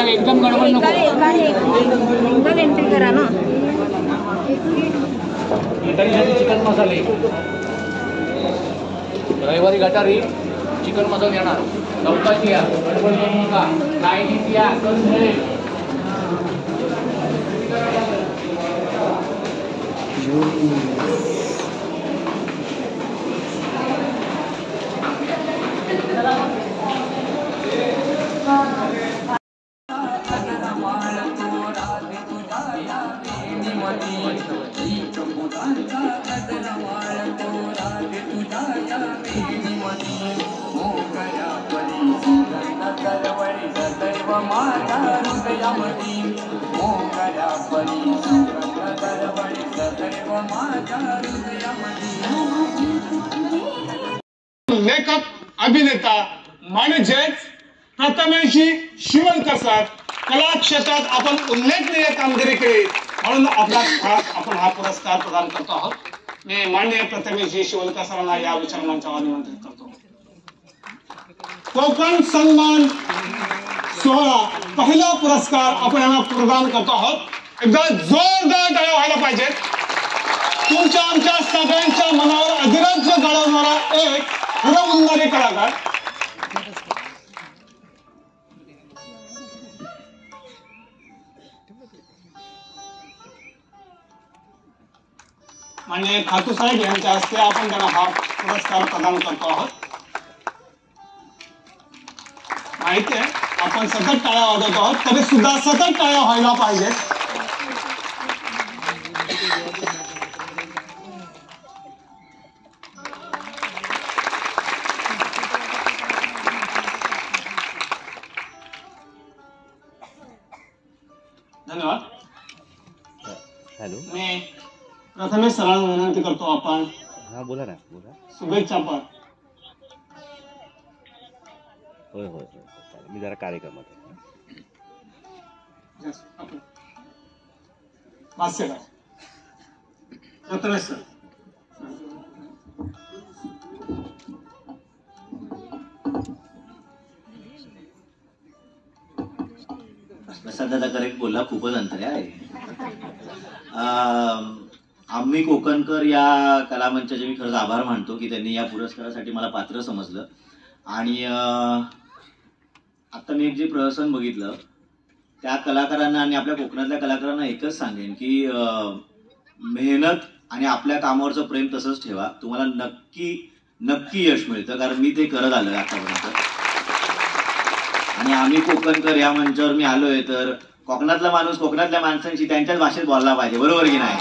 एकदम गडबड नको एंट्री करा ना चिकन मसाले रविवारी गटारी चिकन मसाला येणार लवकर या गडबड करू नका लाईनीत या लेखक अभिनेता म्हणजेच प्रथमेशी शिवणकर सर कला क्षेत्रात आपण उल्लेखनीय कामगिरी केली म्हणून आपण हा पुरस्कार प्रदान करतो आहोत. मी माननीय प्रथमेशी शिवणकर सरांना या विचारमंचावर निमंत्रित करतो. कोकण सन्मान सोहळा पहिला पुरस्कार आपण यांना प्रदान करतो आहोत. एकदा जोरदार टाळ्या व्हायला पाहिजेत. तुमच्या आमच्या सगळ्यांच्या मनावर अधिराज्य गाळवणारा एक हुरहुरणारे कलाकार म्हणजे खातू साहेब यांच्या हस्ते आपण त्यांना हा पुरस्कार प्रदान करतो आहोत. माहिती आहे आपण सतत टाळ्या वाजवतो आहोत तरी सुद्धा सतत टाळ्या व्हायला पाहिजेत. धन्यवाद. हॅलो मी प्रथमेश सरांना विनंती करतो आपण हा बोला ना बोला. शुभेच्छा पण होय होय होय चालेल मी जरा कार्यक्रमात आहे. भाष्यकार प्रथमेश सर. दादा करेक्ट बोलला खूपच अंतर आहे. आम्ही कोकणकर या कलामंचाचे मी खरंच आभार मानतो की त्यांनी या पुरस्कारासाठी मला पात्र समजलं. आणि आता मी एक जे प्रहसन बघितलं त्या कलाकारांना आणि आपल्या कोकणातल्या कलाकारांना एकच सांगेन की मेहनत आणि आपल्या कामावरचं प्रेम तसंच ठेवा. तुम्हाला नक्की नक्की यश मिळतं कारण मी ते करत आलोय आतापर्यंत. आणि आम्ही कोकणकर या मंचावर मी आलोय तर कोकणातला माणूस कोकणातल्या माणसांशी त्यांच्याच भाषेत बोलला पाहिजे बरोबर की नाही.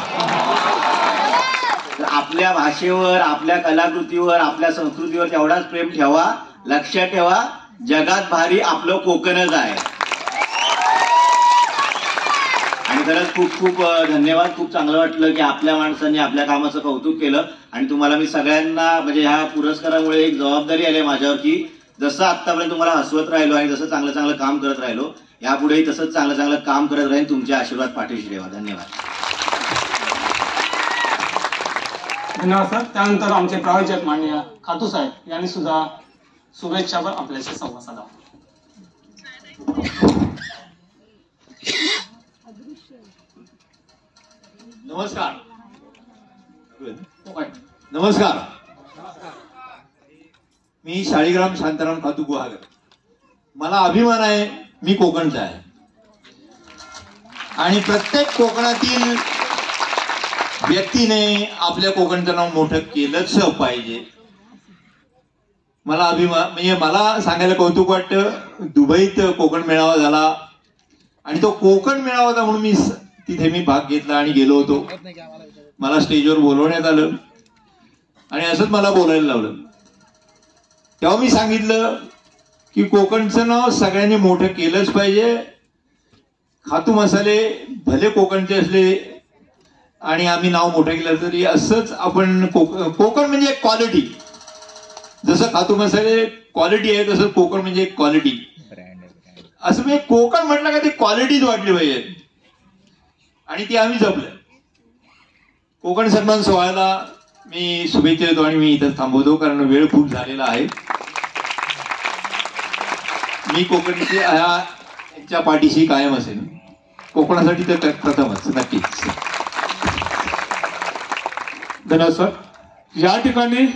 तर आपल्या भाषेवर आपल्या कलाकृतीवर आपल्या संस्कृतीवर तेवढाच प्रेम ठेवा. लक्षात ठेवा जगात भारी आपलं कोकणच आहे. आणि खरंच खूप खूप धन्यवाद. खूप चांगलं वाटलं की आपल्या माणसांनी आपल्या कामाचं कौतुक केलं. आणि तुम्हाला मी सगळ्यांना म्हणजे ह्या पुरस्कारामुळे एक जबाबदारी आली माझ्यावर की जसं आतापर्यंत तुम्हाला हसवत राहिलो आणि जसं चांगलं चांगलं काम करत राहिलो यापुढेही तसंच चांगलं चांगलं काम करत राहील. तुमचे आशीर्वाद पाठीशी ठेवा. धन्यवाद. धन्यवाद सर. त्यानंतर आमचे प्रायोजक माननीय खातू साहेब यांनी सुद्धा शुभेच्छावर आपल्याशी संवाद साधावा. नमस्कार. नमस्कार. मी शाळीग्राम शांताराम खातू गुहागर. मला अभिमान आहे मी कोकणचा आहे आणि प्रत्येक कोकणातील व्यक्तीने आपल्या कोकणचं नाव मोठं केलंच पाहिजे. मला अभिमान म्हणजे मला सांगायला कौतुक वाटतं दुबईत कोकण मेळावा झाला आणि तो कोकण मेळावा होता म्हणून तिथे मी भाग घेतला आणि गेलो होतो. मला स्टेजवर बोलवण्यात आलं आणि असंच मला बोलायला लावलं. तेव्हा मी सांगितलं की कोकणचं नाव सगळ्यांनी मोठं केलंच पाहिजे. खातू मसाले भले कोकणचे असले आणि आम्ही नाव मोठं केलं तरी असंच आपण कोकण म्हणजे एक क्वालिटी. जसं खातू मसाले क्वालिटी आहे तसं कोकण म्हणजे एक क्वालिटी. असं म्हणजे कोकण म्हटलं का ती क्वालिटीच वाटली पाहिजे आणि ती आम्ही जपलं. कोकण सन्मान सोहळ्याला मी शुभेच्छा देतो आणि मी इथं थांबवतो कारण वेळ खूप झालेला आहे. मी कोकणच्या पाठीशी कायम असेल. कोकणासाठी तर प्रथमच नक्कीच. धन्यवाद सर. या ठिकाणी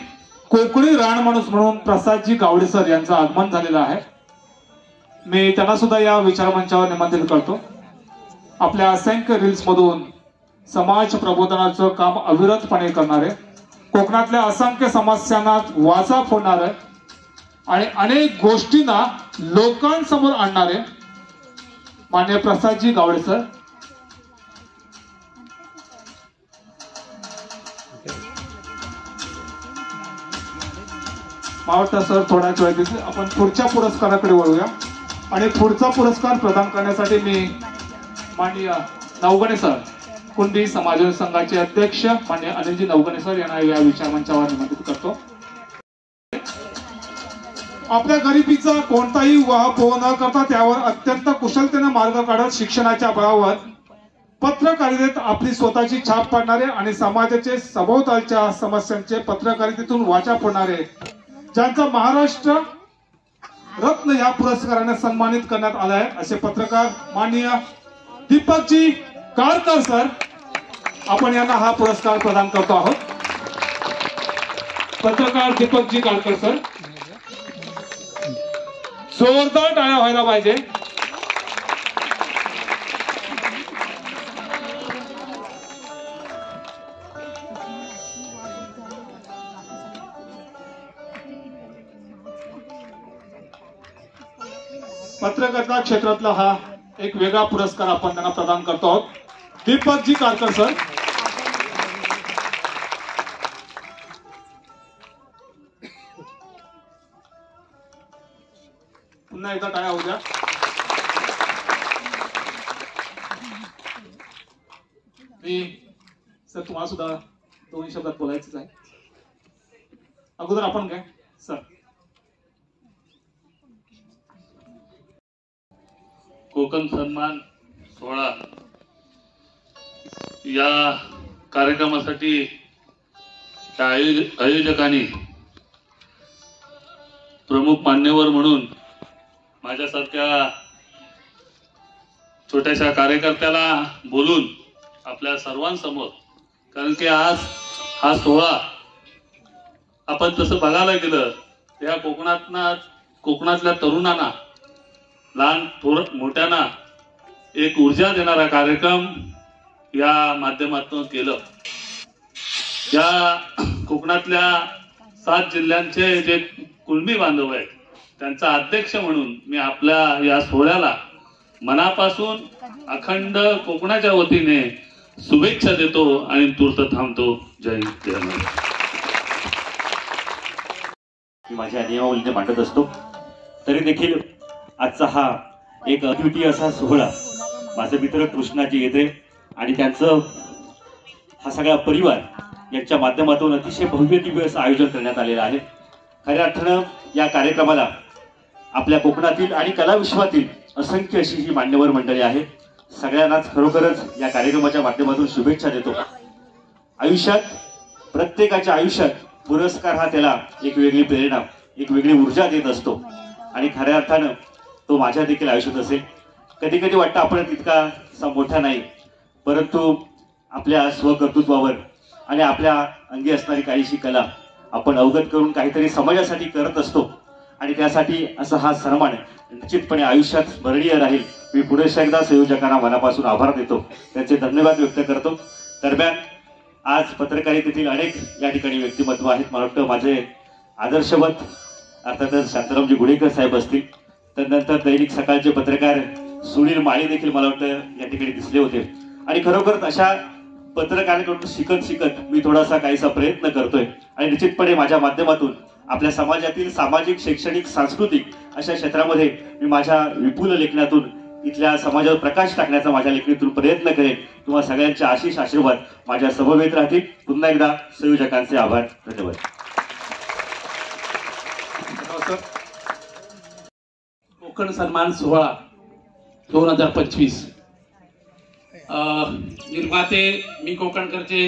कोकणी रान माणूस म्हणून प्रसादजी गावडे सर यांचं आगमन झालेलं आहे. मी त्यांना सुद्धा या विचारमंचावर निमंत्रित करतो. आपल्या असंख्य रील्स मधून समाज प्रबोधनाचं काम अविरतपणे करणारे, कोकणातल्या असंख्य समस्यांना वाचा फोडणारे आणि अनेक गोष्टींना लोकांसमोर आणणारे माननीय प्रसादजी गावडे सर. मला वाटतं सर थोड्याच वेळात आपण पुढच्या पुरस्काराकडे वळूया आणि पुढचा पुरस्कार प्रदान करण्यासाठी मी माननीय नवगणे सर, कुणबी समाज संघाचे अध्यक्ष माननीय अनिलजी नवगणे सर यांना या विचारमंचावर निमंत्रित करतो. आपल्या गरिबीचा कोणताही उहापोह न करता त्यावर अत्यंत कुशलतेने मार्ग काढत शिक्षणाच्या बळावर पत्रकारितेत आपली स्वतःची छाप पाडणारे आणि समाजाचे सभोवतालच्या समस्यांचे पत्रकारितेतून वाचा फोडणारे, ज्यांचा महाराष्ट्र रत्न या पुरस्काराने सन्मानित करण्यात आला आहे, असे पत्रकार माननीय दीपकजी कारकर सर, आपण यांना हा पुरस्कार प्रदान करतो आहोत. पत्रकार दीपकजी कारकर सर, जोरदार टाळ्या व्हायला पाहिजे. पत्रकारिता क्षेत्रातला हा एक वेगळा पुरस्कार आपण त्यांना प्रदान करतो आहोत. दीपकजी कारकर सर, पुन्हा एकदा टाळ्या होऊ द्या. मी सर तुम्हाला सुद्धा 2 शब्दात बोलायचंच आहे. अगोदर आपण काय सर, कोकण सन्मान सोहळा या कार्यक्रमासाठी आयोजकांनी प्रमुख मान्यवर म्हणून माझ्यासारख्या छोट्याशा कार्यकर्त्याला बोलून आपल्या सर्वांसमोर, कारण की आज हा सोहळा आपण तसं बघायला गेलं त्या कोकणातल्या तरुणांना, लहान मोठ्यांना एक ऊर्जा देणारा कार्यक्रम या माध्यमातून केलं. या कोकणातल्या 7 जिल्ह्यांचे जे कुणबी बांधव आहेत त्यांचा अध्यक्ष म्हणून मी आपल्या या सोहळ्याला मनापासून अखंड कोकणाच्या वतीने शुभेच्छा देतो आणि तूर्त थांबतो. जय हिंद, जय महाराष्ट्र. माझ्या नियमावलीने मांडत असतो, तरी देखील आजचा हा एक अद्वितीय असा सोहळा माझे मित्र कृष्णाजी येते आणि त्यांचं हा सगळा परिवार यांच्या माध्यमातून अतिशय भव्य दिव्य असं आयोजन करण्यात आलेलं आहे. खऱ्या अर्थानं या कार्यक्रमाला आपल्या कोकणातील आणि कला विश्वातील असंख्य अशी ही मान्यवर मंडळी आहे. सगळ्यांनाच खरोखरच या कार्यक्रमाच्या माध्यमातून शुभेच्छा देतो. आयुष्यात प्रत्येकाच्या आयुष्यात पुरस्कार हा त्याला एक वेगळी प्रेरणा, एक वेगळी ऊर्जा देत असतो आणि खऱ्या अर्थानं तो माझ्या देखील आयुष्यात असेल. कधी कधी वाटतं आपण तितका मोठा नाही, परंतु आपल्या स्वकर्तृत्वावर आणि आपल्या अंगी असणारी काहीशी कला आपण अवगत करून काहीतरी समाजासाठी करत असतो आणि त्यासाठी असा हा सन्मान निश्चितपणे आयुष्यात स्मरणीय राहील. मी पुढे एकदा संयोजकांना मनापासून आभार देतो, त्यांचे धन्यवाद व्यक्त करतो. दरम्यान आज पत्रकारितेतील अनेक या ठिकाणी व्यक्तिमत्व आहेत. मला वाटतं माझे आदर्शवत अर्थातच शांतारामजी गुडेकर साहेब असतील, त्यानंतर दैनिक सकाळचे पत्रकार सुनील माळी देखील मला वाटतं या ठिकाणी दिसले होते आणि खरोखर अशा पत्रकारांकडून शिकत मी थोडासा काहीसा प्रयत्न करतोय आणि निश्चितपणे माझ्या माध्यमातून आपल्या समाजातील सामाजिक, शैक्षणिक, सांस्कृतिक अशा क्षेत्रामध्ये मी माझ्या विपुल लेखनातून इथल्या समाजावर प्रकाश टाकण्याचा माझ्या लेखणीतून प्रयत्न करेन. तुम्हा सगळ्यांचे आशीष आशीर्वाद माझ्या समवेत राहतील. पुन्हा एकदा संयोजकांचे आभार. धन्यवाद. कोकण सन्मान सोहळा 2025 निर्माते मी कोकणकरचे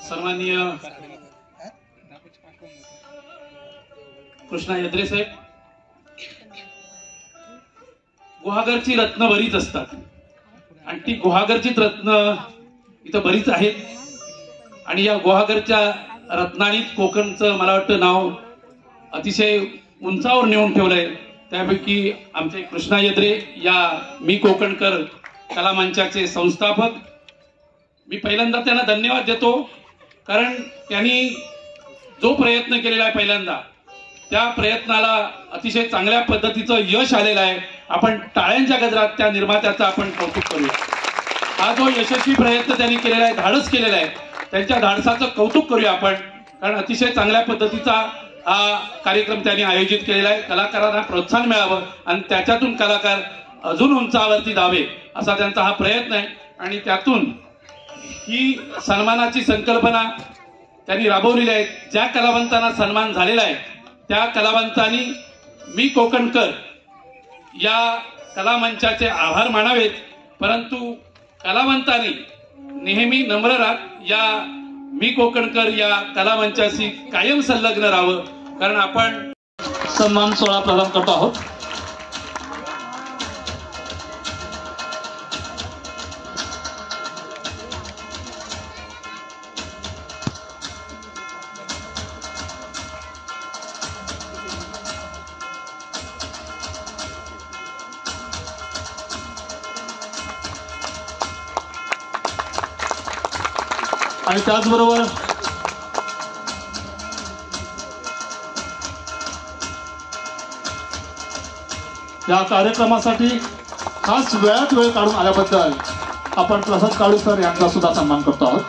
सन्माननीय कृष्णा यद्रे साहेब. गुहागरची रत्न बरीच असतात आणि ती गुहागरची रत्न इथं बरीच आहेत आणि या गुहागरच्या रत्नानीत कोकणचं मला वाटतं नाव अतिशय उंचावर नेऊन ठेवलंय. त्यापैकी आमचे कृष्णा यद्रे या मी कोकणकर कलामंचाचे संस्थापक. मी पहिल्यांदा त्यांना धन्यवाद देतो कारण त्यांनी जो प्रयत्न केलेला आहे पहिल्यांदा त्या प्रयत्नाला अतिशय चांगल्या पद्धतीचं यश आलेलं आहे. आपण टाळ्यांच्या गजरात त्या निर्मात्याचं आपण कौतुक करूया. हा जो यशस्वी प्रयत्न त्यांनी केलेला आहे, धाडस केलेला आहे, त्यांच्या धाडसाचं कौतुक करूया आपण. कारण अतिशय चांगल्या पद्धतीचा हा कार्यक्रम त्यांनी आयोजित केलेला आहे. कलाकारांना प्रोत्साहन मिळावं आणि त्याच्यातून कलाकार अजून उंचावरती जावे असा त्यांचा हा प्रयत्न आहे आणि त्यातून ही सन्मानाची संकल्पना त्यांनी राबवलेली आहे. ज्या कलावंतांना सन्मान झालेला आहे त्या कलावंतांनी मी कोकणकर या कलामंचाचे आभार मानावेत. परंतु कलावंतांनी नेहमी नम्र राहत या मी कोकणकर या कलामंचाशी कायम संलग्न राहावं. कारण आपण सन्मान सोहळा प्रदान करतो आहोत. आणि त्याचबरोबर या कार्यक्रमासाठी खास वेळात वेळ काढून आल्याबद्दल आपण प्रसाद काळू सर यांचा सुद्धा सन्मान करतो आहोत.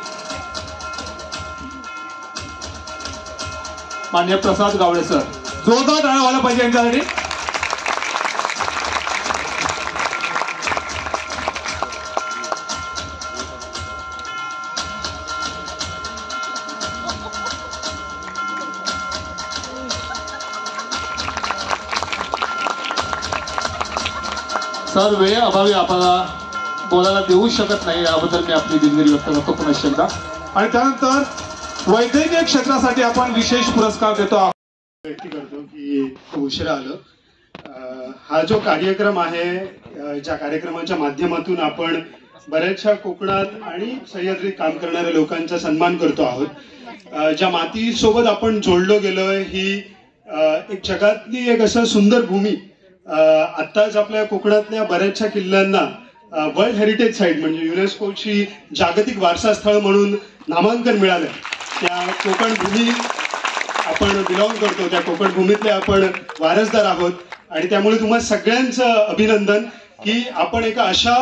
माननीय प्रसाद गावडे सर, जोरदार टाळ्या व्हायला पाहिजे यांच्यासाठी. सर वेळ अभावी आपल्याला बोलायला देऊ शकत नाही, याबद्दल मी आपली दिलगिरी व्यक्त करतो पुन्हा एकदा. आणि त्यानंतर वैद्यकीय क्षेत्रासाठी आपण विशेष पुरस्कार देतो आहोत. व्यक्त करतो की उशिरा आलो. हा जो कार्यक्रम आहे, ज्या कार्यक्रमाच्या माध्यमातून आपण बऱ्याचशा कोकणात आणि सह्याद्रीत काम करणाऱ्या लोकांचा सन्मान करतो आहोत. ज्या मातीसोबत आपण जोडलो गेलोय ही एक जगातली एक असं सुंदर भूमी. आत्ताच आपल्या कोकणातल्या बऱ्याचशा किल्ल्यांना वर्ल्ड हेरिटेज साईट म्हणजे युनेस्कोची जागतिक वारसा स्थळ म्हणून नामांकन मिळालं. त्या कोकण भूमी आपण बिलॉंग करतो, त्या कोकण भूमीतले आपण वारसदार आहोत आणि त्यामुळे तुम्हाला सगळ्यांचं अभिनंदन की आपण एका अशा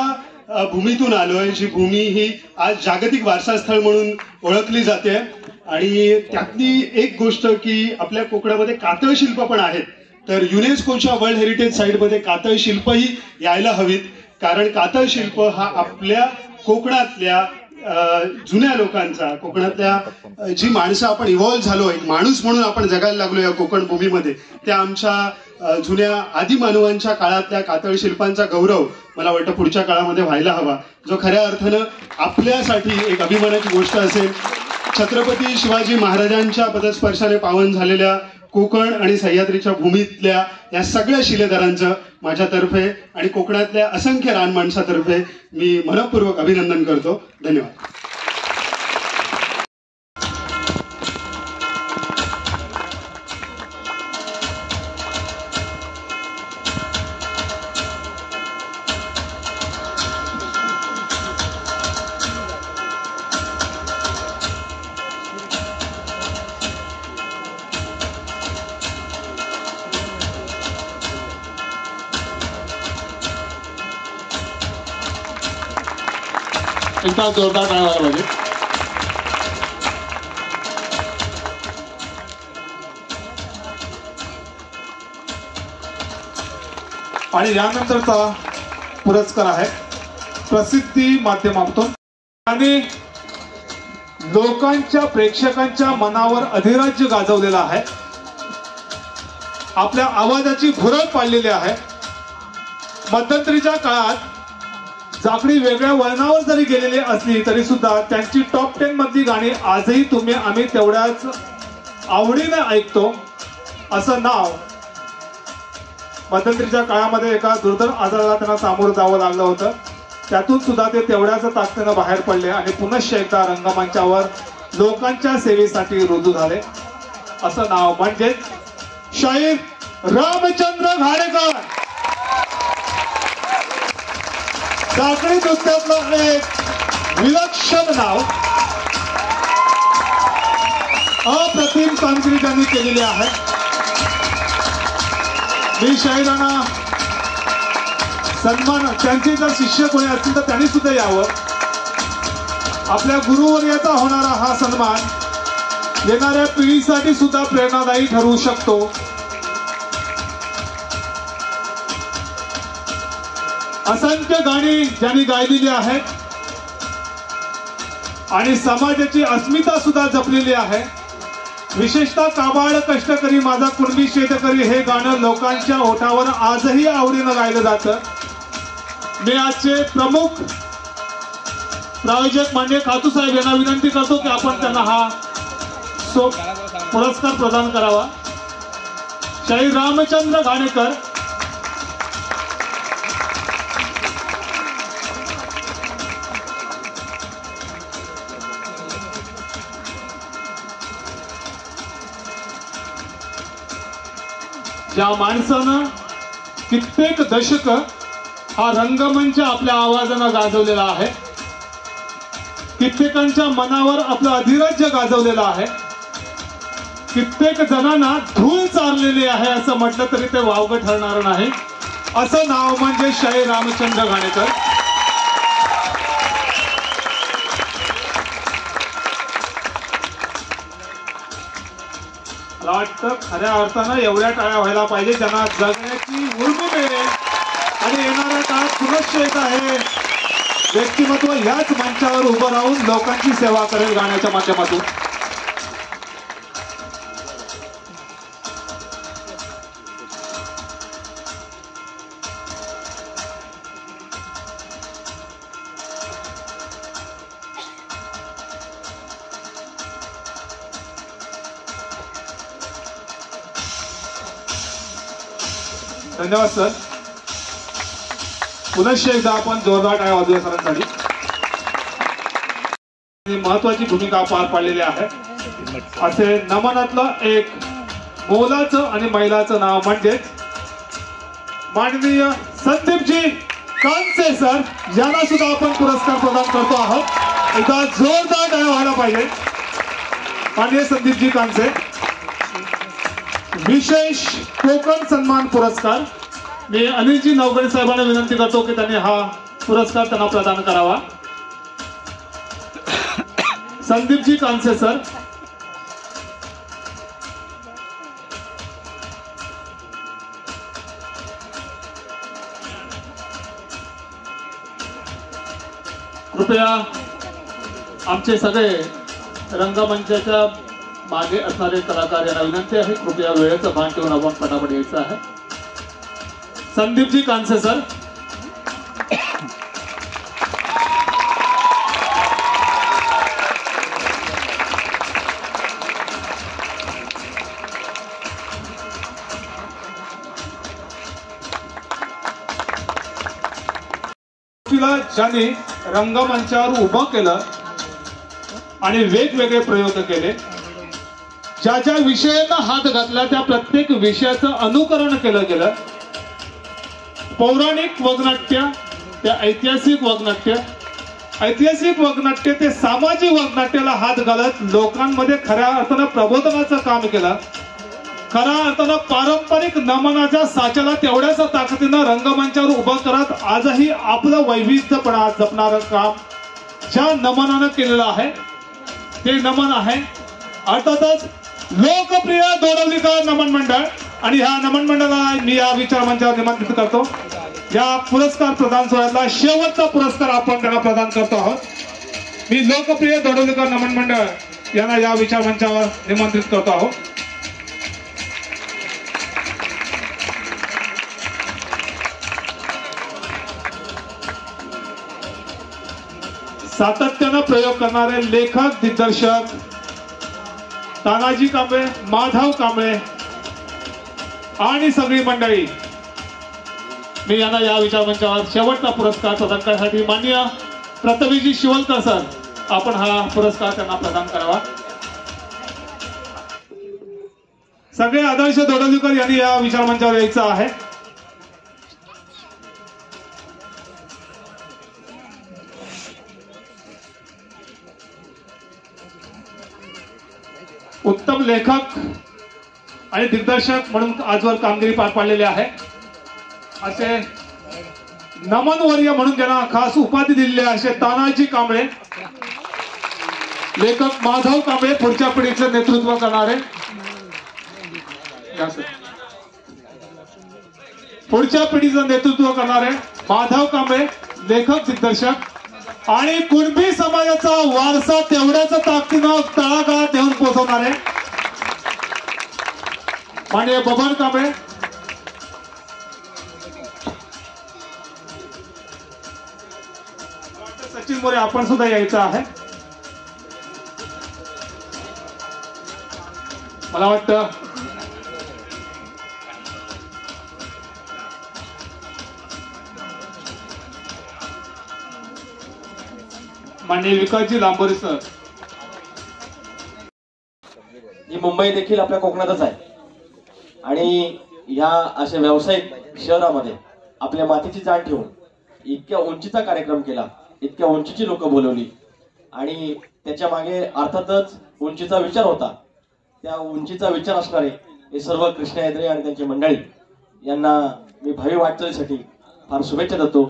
भूमीतून आलोय जी भूमी ही आज जागतिक वारसा स्थळ म्हणून ओळखली जाते. आणि त्यातली एक गोष्ट की आपल्या कोकणामध्ये कातळ शिल्प पण आहेत. तर युनेस्कोच्या वर्ल्ड हेरिटेज साईटमध्ये कातळ शिल्पही यायला हवीत. कारण कातळ शिल्प हा आपल्या कोकणातल्या जुन्या लोकांचा, कोकणातल्या जी माणसं आपण इव्हॉल्व्ह झालो, एक माणूस म्हणून आपण जगायला लागलो या कोकण भूमीमध्ये, त्या आमच्या जुन्या आदिमानवांच्या काळातल्या कातळ शिल्पांचा गौरव मला वाटतं पुढच्या काळामध्ये व्हायला हवा, जो खऱ्या अर्थानं आपल्यासाठी एक अभिमानाची गोष्ट असेल. छत्रपती शिवाजी महाराजांच्या पदस्पर्शाने पावन झालेल्या कोकण आणि सह्याद्रीच्या भूमीतल्या या सगळ्या शिलेदारांचं माझ्यातर्फे आणि कोकणातल्या असंख्य रान माणसातर्फे मी मनपूर्वक अभिनंदन करतो. धन्यवाद. एकदा जोरदार टाळ्या व्हायला पाहिजे. आणि यानंतरचा पुरस्कार आहे प्रसिद्धी माध्यमातून आणि लोकांच्या प्रेक्षकांच्या मनावर अधिराज्य गाजवलेला आहे. आपल्या आवाजाची भुरळ पाडलेली आहे. मध्यंतरीच्या काळात जाकडी वेगळ्या वळणावर जरी गेलेली असली तरी सुद्धा त्यांची टॉप 10 मधली गाणी आजही आम्ही तेवढ्याच आवडीने ऐकतो. असं नाव मध्यंतरीच्या काळामध्ये एका दुर्धर आजाराला त्यांना सामोरं जावं लागलं होतं. त्यातून सुद्धा ते तेवढ्याच ताकदीनं बाहेर पडले आणि पुनश्च एकदा रंगमंचावर लोकांच्या सेवेसाठी रुजू झाले. असं नाव म्हणजे शाहीर रामचंद्र घाणेकर. जाकडी नृत्यातलं एक विलक्षण नाव, अप्रतिम कामगिरी त्यांनी केलेली आहे. मी शाहिरांना सन्मान, त्यांचे जर शिष्य कोणी असतील तर त्यांनी सुद्धा यावं. आपल्या गुरुवर्याचा होणारा हा सन्मान येणाऱ्या पिढीसाठी सुद्धा प्रेरणादायी ठरवू शकतो. असंख्य गाणी ज्यांनी गायलेली आहेत आणि समाजाची अस्मिता सुद्धा जपलेली आहे. विशेषतः काबाड कष्टकरी माझा कुणबी शेतकरी हे गाणं लोकांच्या ओठावर आजही आवडीनं गायलं जातं. मी आजचे प्रमुख प्रायोजक मान्य खातू साहेब यांना विनंती करतो की आपण त्यांना हा पुरस्कार प्रदान करावा. शाहीर रामचंद्र घाणेकर ज्या माणसानं कित्येक दशक हा रंगमंच आपल्या आवाजानं गाजवलेला आहे, कित्येकांच्या मनावर आपलं अधिराज्य गाजवलेलं आहे, कित्येक जणांना धूळ चारलेली आहे असं म्हटलं तरी ते वावगं ठरणार नाही. असं नाव म्हणजे शाहीर रामचंद्र घाणेकर. मला वाटतं खऱ्या अर्थानं एवढ्या टाळ्या व्हायला पाहिजे ज्यांना जगण्याची उर्मी मिळेल आणि येणाऱ्या काळात पुनश्च एक आहे व्यक्तिमत्व याच मंचावर उभं राहून लोकांची सेवा करेल गाण्याच्या माध्यमातून. धन्यवाद सर. पुनश्च एकदा आपण जोरदार टाळ्या वाजवूया सरांसाठी. महत्वाची भूमिका पार पाडलेली आहे. असे नमनातलं एक मोलाचं आणि मैलाचं नाव म्हणजेच माननीय संदीपजी कांसे सर यांना सुद्धा आपण पुरस्कार प्रदान करतो आहोत. एकदा जोरदार टाळ्या व्हायला पाहिजे. माननीय संदीपजी कांसे विशेष कोकण सन्मान पुरस्कार. मी अनिलजी नवगणे साहेबांना विनंती करतो की त्यांनी हा पुरस्कार त्यांना प्रदान करावा. संदीपजी कांसे सर. कृपया आमचे सगळे रंगमंचाच्या मागे असणारे कलाकार यांना विनंती आहे कृपया वेळेचं भान ठेवून आपण पटापट यायचं आहे. संदीपजी कांसे सर. ज्यांनी रंगमंचावर उभं केलं आणि वेगवेगळे प्रयोग केले, ज्या ज्या विषयांना हात घातला त्या प्रत्येक विषयाचं अनुकरण केलं गेलं. पौराणिक वगनाट्य ते ऐतिहासिक वगनाट्य, ऐतिहासिक वगनाट्य ते सामाजिक वगनाट्याला हात घालत लोकांमध्ये खऱ्या अर्थानं प्रबोधनाचं काम केलं. खऱ्या अर्थानं पारंपरिक नमनाच्या साच्याला तेवढ्याच ताकदीनं रंगमंचावर उभं करत आजही आपलं वैविध्यपणा जपणारं काम ज्या नमनानं केलेलं आहे ते नमन आहे अर्थातच लोकप्रिय दोडवलीकर नमन मंडळ. आणि ह्या नमन मंडळाला मी या विचार मंचावर निमंत्रित करतो. या पुरस्कार प्रदान सोहळ्यातला शेवटचा पुरस्कार आपण त्यांना प्रदान करतो आहोत. मी लोकप्रिय दोडवलीकर नमन मंडळ यांना या विचार मंचावर निमंत्रित करतो आहोत. सातत्यानं प्रयोग करणारे लेखक दिग्दर्शक तानाजी कांबळे, माधव कांबळे आणि सगळी मंडळी, मी यांना या विचार मंचावर शेवटचा पुरस्कार प्रदान करण्यासाठी माननीय प्रतापजी शिवलकर सर आपण हा पुरस्कार त्यांना प्रदान करावा. सगळे आदर्श दोडवलीकर यांनी या विचार मंचावर यायचं आहे. उत्तम लेखक आणि दिग्दर्शक म्हणून आजवर कामगिरी पार पाडलेली आहे असे नमनवर्य म्हणून ज्यांना खास उपाधी दिलेली आहे असे तानाजी कांबळे, लेखक माधव कांबळे पुढच्या पिढीचं नेतृत्व करणारे, पुढच्या पिढीचं नेतृत्व करणारे माधव कांबळे लेखक दिग्दर्शक आणि कुणबी समाजाचा वारसा तेवढ्याच ताकदीनं तळागाळात नेऊन पोहोचवणारे माननीय बबन कांबळे, सचिन मोरे आपण सुद्धा यायचं आहे. मला वाटतं माननीय विकासजी लांबोरे सर. ही मुंबई देखील आपल्या कोकणातच आहे आणि ह्या अशा व्यावसायिक शहरामध्ये आपल्या मातीची जाण ठेवून इतक्या उंचीचा कार्यक्रम केला, इतक्या उंचीची लोक बोलवली आणि त्याच्या मागे अर्थातच उंचीचा विचार होता. त्या उंचीचा विचार असणारे हे सर्व कृष्णा हेद्रे आणि त्यांची मंडळी यांना मी भावी वाटचालीसाठी फार शुभेच्छा देतो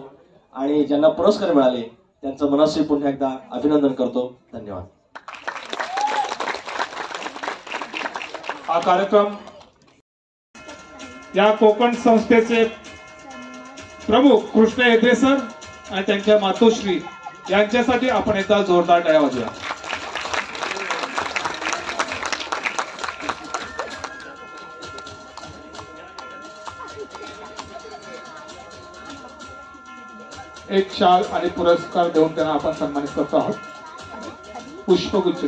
आणि ज्यांना पुरस्कार मिळाले त्यांचं मनस्वी पुन्हा एकदा अभिनंदन करतो. धन्यवाद. हा कार्यक्रम या कोकण संस्थेचे प्रमुख कृष्णा हेद्रे सर आणि त्यांच्या मातोश्री यांच्यासाठी आपण एकदा जोरदार टाळ्या वाजवूया. एक शाल आणि पुरस्कार देऊन त्यांना आपण सन्मानित करतो आहोत. पुष्पगुच्छ.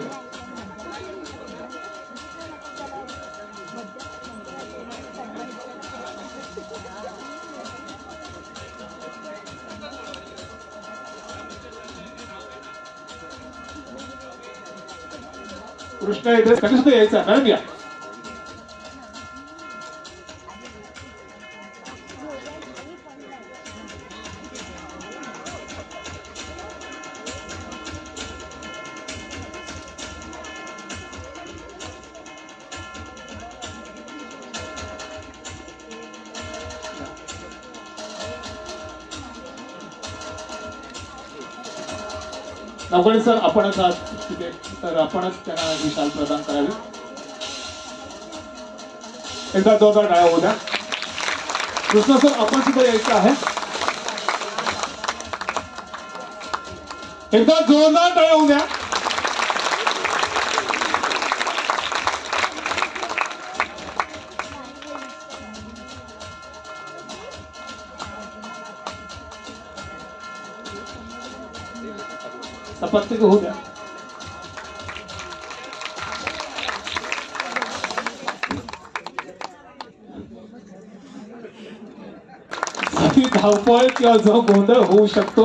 कृष्णा हेद्रे कधी सुद्धा यायचा मॅडम या. नवगणे सर आपणच आहात तिथे तर आपणच त्यांना ही शाल प्रदान करावी. एकदा जोरदार टाळ्या होऊ द्या. कृष्णा सर आपण सुद्धा यायचं आहे. एकदा जोरदार टाळ्या होऊ द्या. सपत्तिक होऊ द्या. धावपळ किंवा जो गोंधळ होऊ शकतो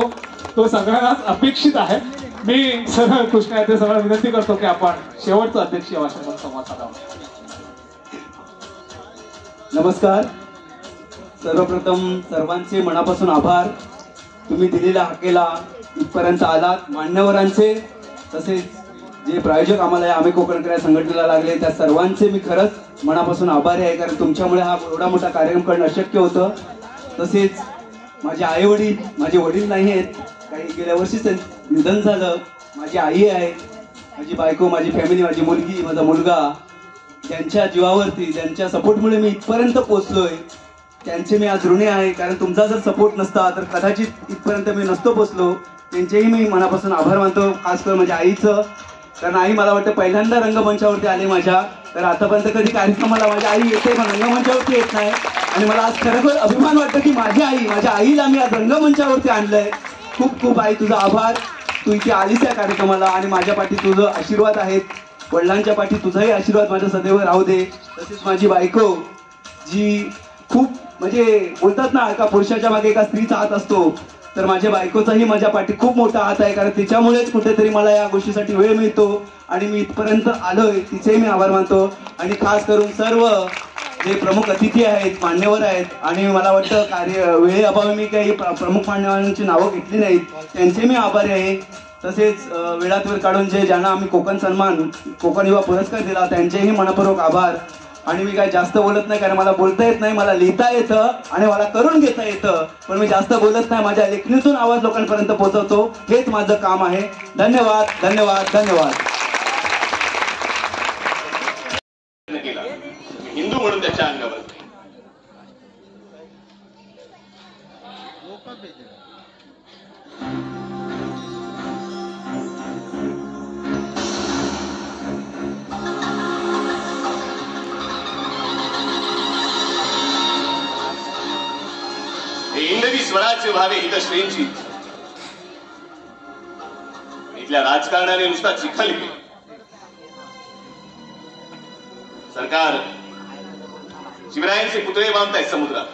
तो सगळ्यांनाच अपेक्षित आहे. मी सरळ कृष्णा हेद्रे सगळ्यांना विनंती करतो की आपण शेवटचं अध्यक्षीय भाषण संवाद साधावा. नमस्कार. सर्वप्रथम सर्वांचे मनापासून आभार. तुम्ही दिलेल्या हाकेला इथपर्यंत आलात. मान्यवरांचे तसेच जे प्रायोजक आम्हाला आम्ही कोकणकऱ्या संघटनेला लागले त्या सर्वांचे मी खरंच मनापासून आभारी आहे, कारण तुमच्यामुळे हा एवढा मोठा कार्यक्रम करणं अशक्य होतं. तसेच माझे आई वडील, माझे वडील नाही आहेत, काही गेल्या वर्षीच निधन झालं. माझी आई आहे, माझी बायको, माझी फॅमिली, माझी मुलगी, माझा मुलगा, ज्यांच्या जीवावरती, ज्यांच्या सपोर्टमुळे मी इथपर्यंत पोहोचलोय, त्यांचे मी आज ऋणी आहे. कारण तुमचा जर सपोर्ट नसता तर कदाचित इथपर्यंत मी नसतो पोहोचलो. त्यांचेही मी मनापासून आभार मानतो, खास करून माझ्या आईचं. कारण आई मला वाटतं पहिल्यांदा रंगमंचावरती आले माझ्या. तर आतापर्यंत कधी कार्यक्रमाला माझी आई येते पण रंगमंचावरती येत नाही. आणि मला आज खरोखर अभिमान वाटतं की माझ्या आईला मी आज रंगमंचावरती आणलंय. खूप खूप आई तुझा आभार. तू इथे आलीस या कार्यक्रमाला आणि माझ्या पाठी तुझं आशीर्वाद आहेत. वडिलांच्या पाठी तुझाही आशीर्वाद माझ्या सदैव राहू दे. तसेच माझी बायको जी खूप म्हणजे बोलतात ना एका पुरुषाच्या मागे एका स्त्रीचा हात असतो, तर माझ्या बायकोचाही माझ्या पाठी खूप मोठा हात आहे. कारण तिच्यामुळेच कुठेतरी मला या गोष्टीसाठी वेळ मिळतो आणि मी इथपर्यंत आलोय. तिचेही मी आभार मानतो. आणि खास करून सर्व जे प्रमुख अतिथी आहेत, मान्यवर आहेत, आणि मला वाटतं वेळेअभावी मी काही प्रमुख मान्यवरांची नावं घेतली नाहीत, त्यांचे मी आभारी आहे. तसेच वेळात वेळ काढून ज्यांना आम्ही कोकण युवा पुरस्कार दिला त्यांचेही मनपूर्वक आभार. आणि मी काय जास्त बोलत नाही कारण मला बोलता येत नाही, मला लिहिता येतं आणि मला करून घेता येतं, पण मी जास्त बोलत नाही. माझ्या लेखणीतून आवाज लोकांपर्यंत पोहोचवतो, हेच माझं काम आहे. धन्यवाद धन्यवाद धन्यवाद. हिंदू म्हणून त्याच्या अंगावर हिंदवी स्वराज्य व्हावे हित श्रेंची इथल्या राजकारणाने नुसता चिखल केला. सरकार शिवरायांचे पुतळे बांधतायत समुद्रात,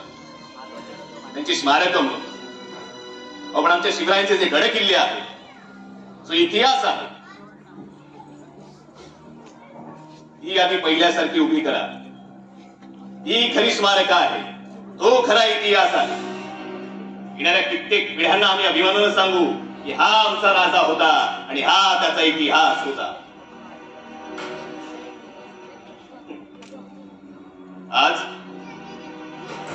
त्यांची स्मारकं म्हणून. आपण आमच्या शिवरायांचे जे गड किल्ले आहेत, जो इतिहास आहे, ही आधी पहिल्यासारखी उभी करा. ही खरी स्मारकं आहे, तो खरा इतिहास आहे. येणाऱ्या कित्येक पिढ्यांना आम्ही अभिमानानं सांगू की हा आमचा राजा होता आणि हा त्याचा इतिहास होता. आज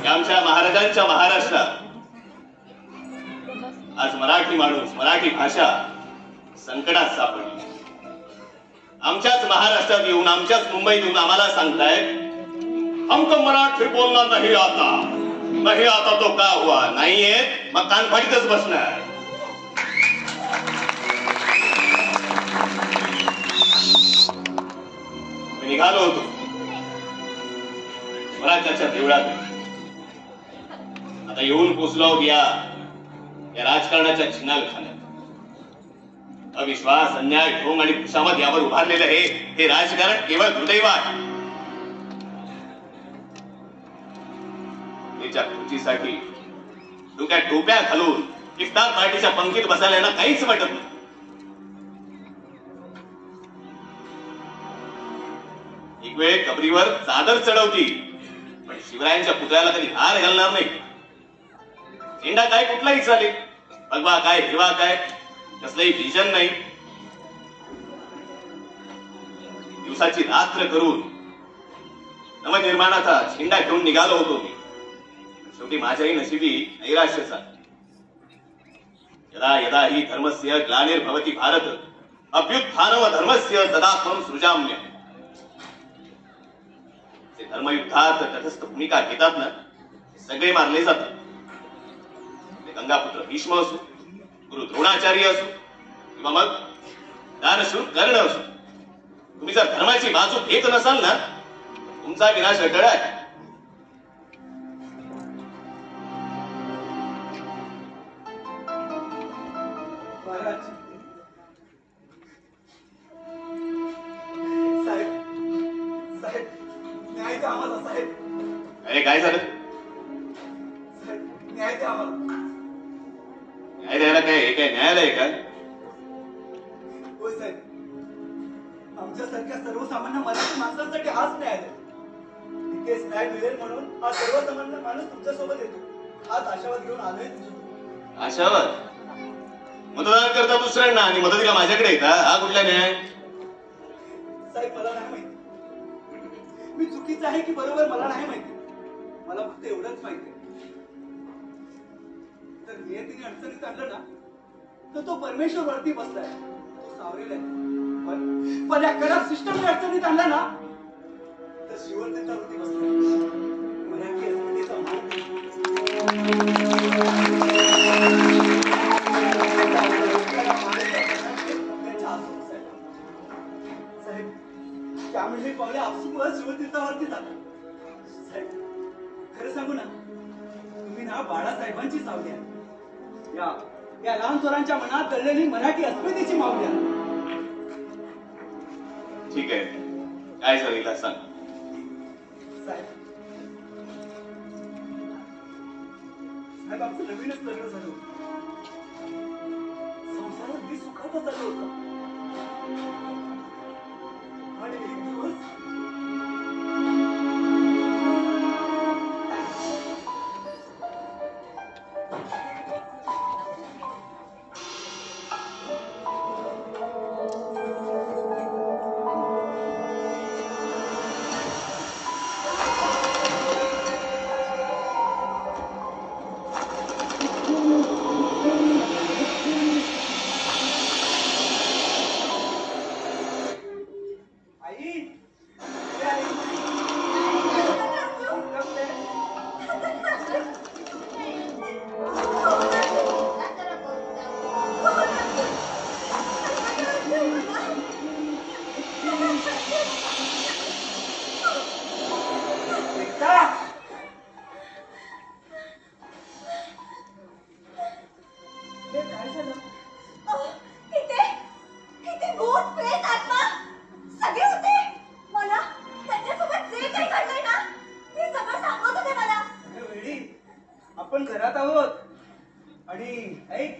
आमच्या महाराजांच्या महाराष्ट्रात आज मराठी माणूस, मराठी भाषा संकटात सापडली. आमच्याच महाराष्ट्रात येऊन, आमच्याच मुंबईत येऊन आम्हाला सांगताय हमको मराठी बोलना नहीं आता. नहीं आता तो का हुआ, नाही येत मग कानफाडीतच बसणार. मी निघालो होतो स्वराज्याच्या देवळात. आता येऊन पोचलो या राजकारणाच्या छिनालखान्यात. अविश्वास, अन्याय, ढोंग आणि खुशामत यावर उभारलेलं हे राजकारण केवळ दुर्दैव आहे. त्याच्या खुर्चीसाठी डोक्यात टोप्या घालून इफ्तार पार्टीच्या पंक्तीत बसायला यांना काहीच वाटत नाही. एक वेळ कबरीवर चादर चढवती, पण शिवरायांच्या पुतळ्याला कधी हार घालणार नाही. झेंडा काय कुठलाही चालेल, भगवा काय हिरवा काय, कसलंही विजन नाही. दिवसाची रात्र करून नवनिर्माणाचा झेंडा घेऊन निघालो होतो मी. शेवटी माझ्याही नशिबी नैराश्यचा. यदा यदा हि धर्मस्य ग्लानिर्भवति भारत अभ्युत्थानम धर्मस्य तदात्मं सृजाम्य. ते धर्मयुद्धात तटस्थ भूमिका घेतात ना, सगळे मारले जातात. ते गंगापुत्र भीष्म असो, गुरु द्रोणाचार्य असो, किंवा मग दानशूर कर्ण असो. तुम्ही जर धर्माची बाजू घेत नसाल ना, तुमचा विनाश अटळ आहे. अरे काय झालं? न्याय द्यायला काय हे काय न्यायालय का? आमच्यासारख्या सर्वसामान्य मराठी माणसांसाठी हाच न्यायालय. इतकेच न्याय मिळेल म्हणून हा सर्वसामान्य माणूस तुमच्यासोबत येतो. हाच आशावाद घेऊन आलोय. आशावाद? मतदान करता दुसऱ्यांना आणि मदतीला माझ्याकडे येता, हा कुठला न्याय? साहेब मला नाही माहिती मी चुकीचं आहे की बरोबर, मला नाही माहिती. मला फक्त एवढंच माहिती आहे, तर नियतीने अडचणीत आणलं ना तर तो परमेश्वर वरती बसलाय, तो सावरेला आहे. पण या कडक सिस्टम अडचणीत आणला ना तर शिवर त्याच्यावरती बसलाय. मराठी अस्मितेचा मान साहेब, त्यामुळे हे पावले आपसूकच शिवतीर्थावरती जातात. साहेब, खरं सांगू ना, तुम्ही ना बाळासाहेबांची सावली आहे. या लहान चोरांच्या मनात दडलेली मराठी अस्मितेची मावली आहे. ठीक आहे, काय झालेलं सांग. साहेब, आमचं नवीनच लग्न झालं होतं. संसार अगदी सुखाचा चालू होता. आणि एक दिवस आपण घरात आहोत. आणि ऐक,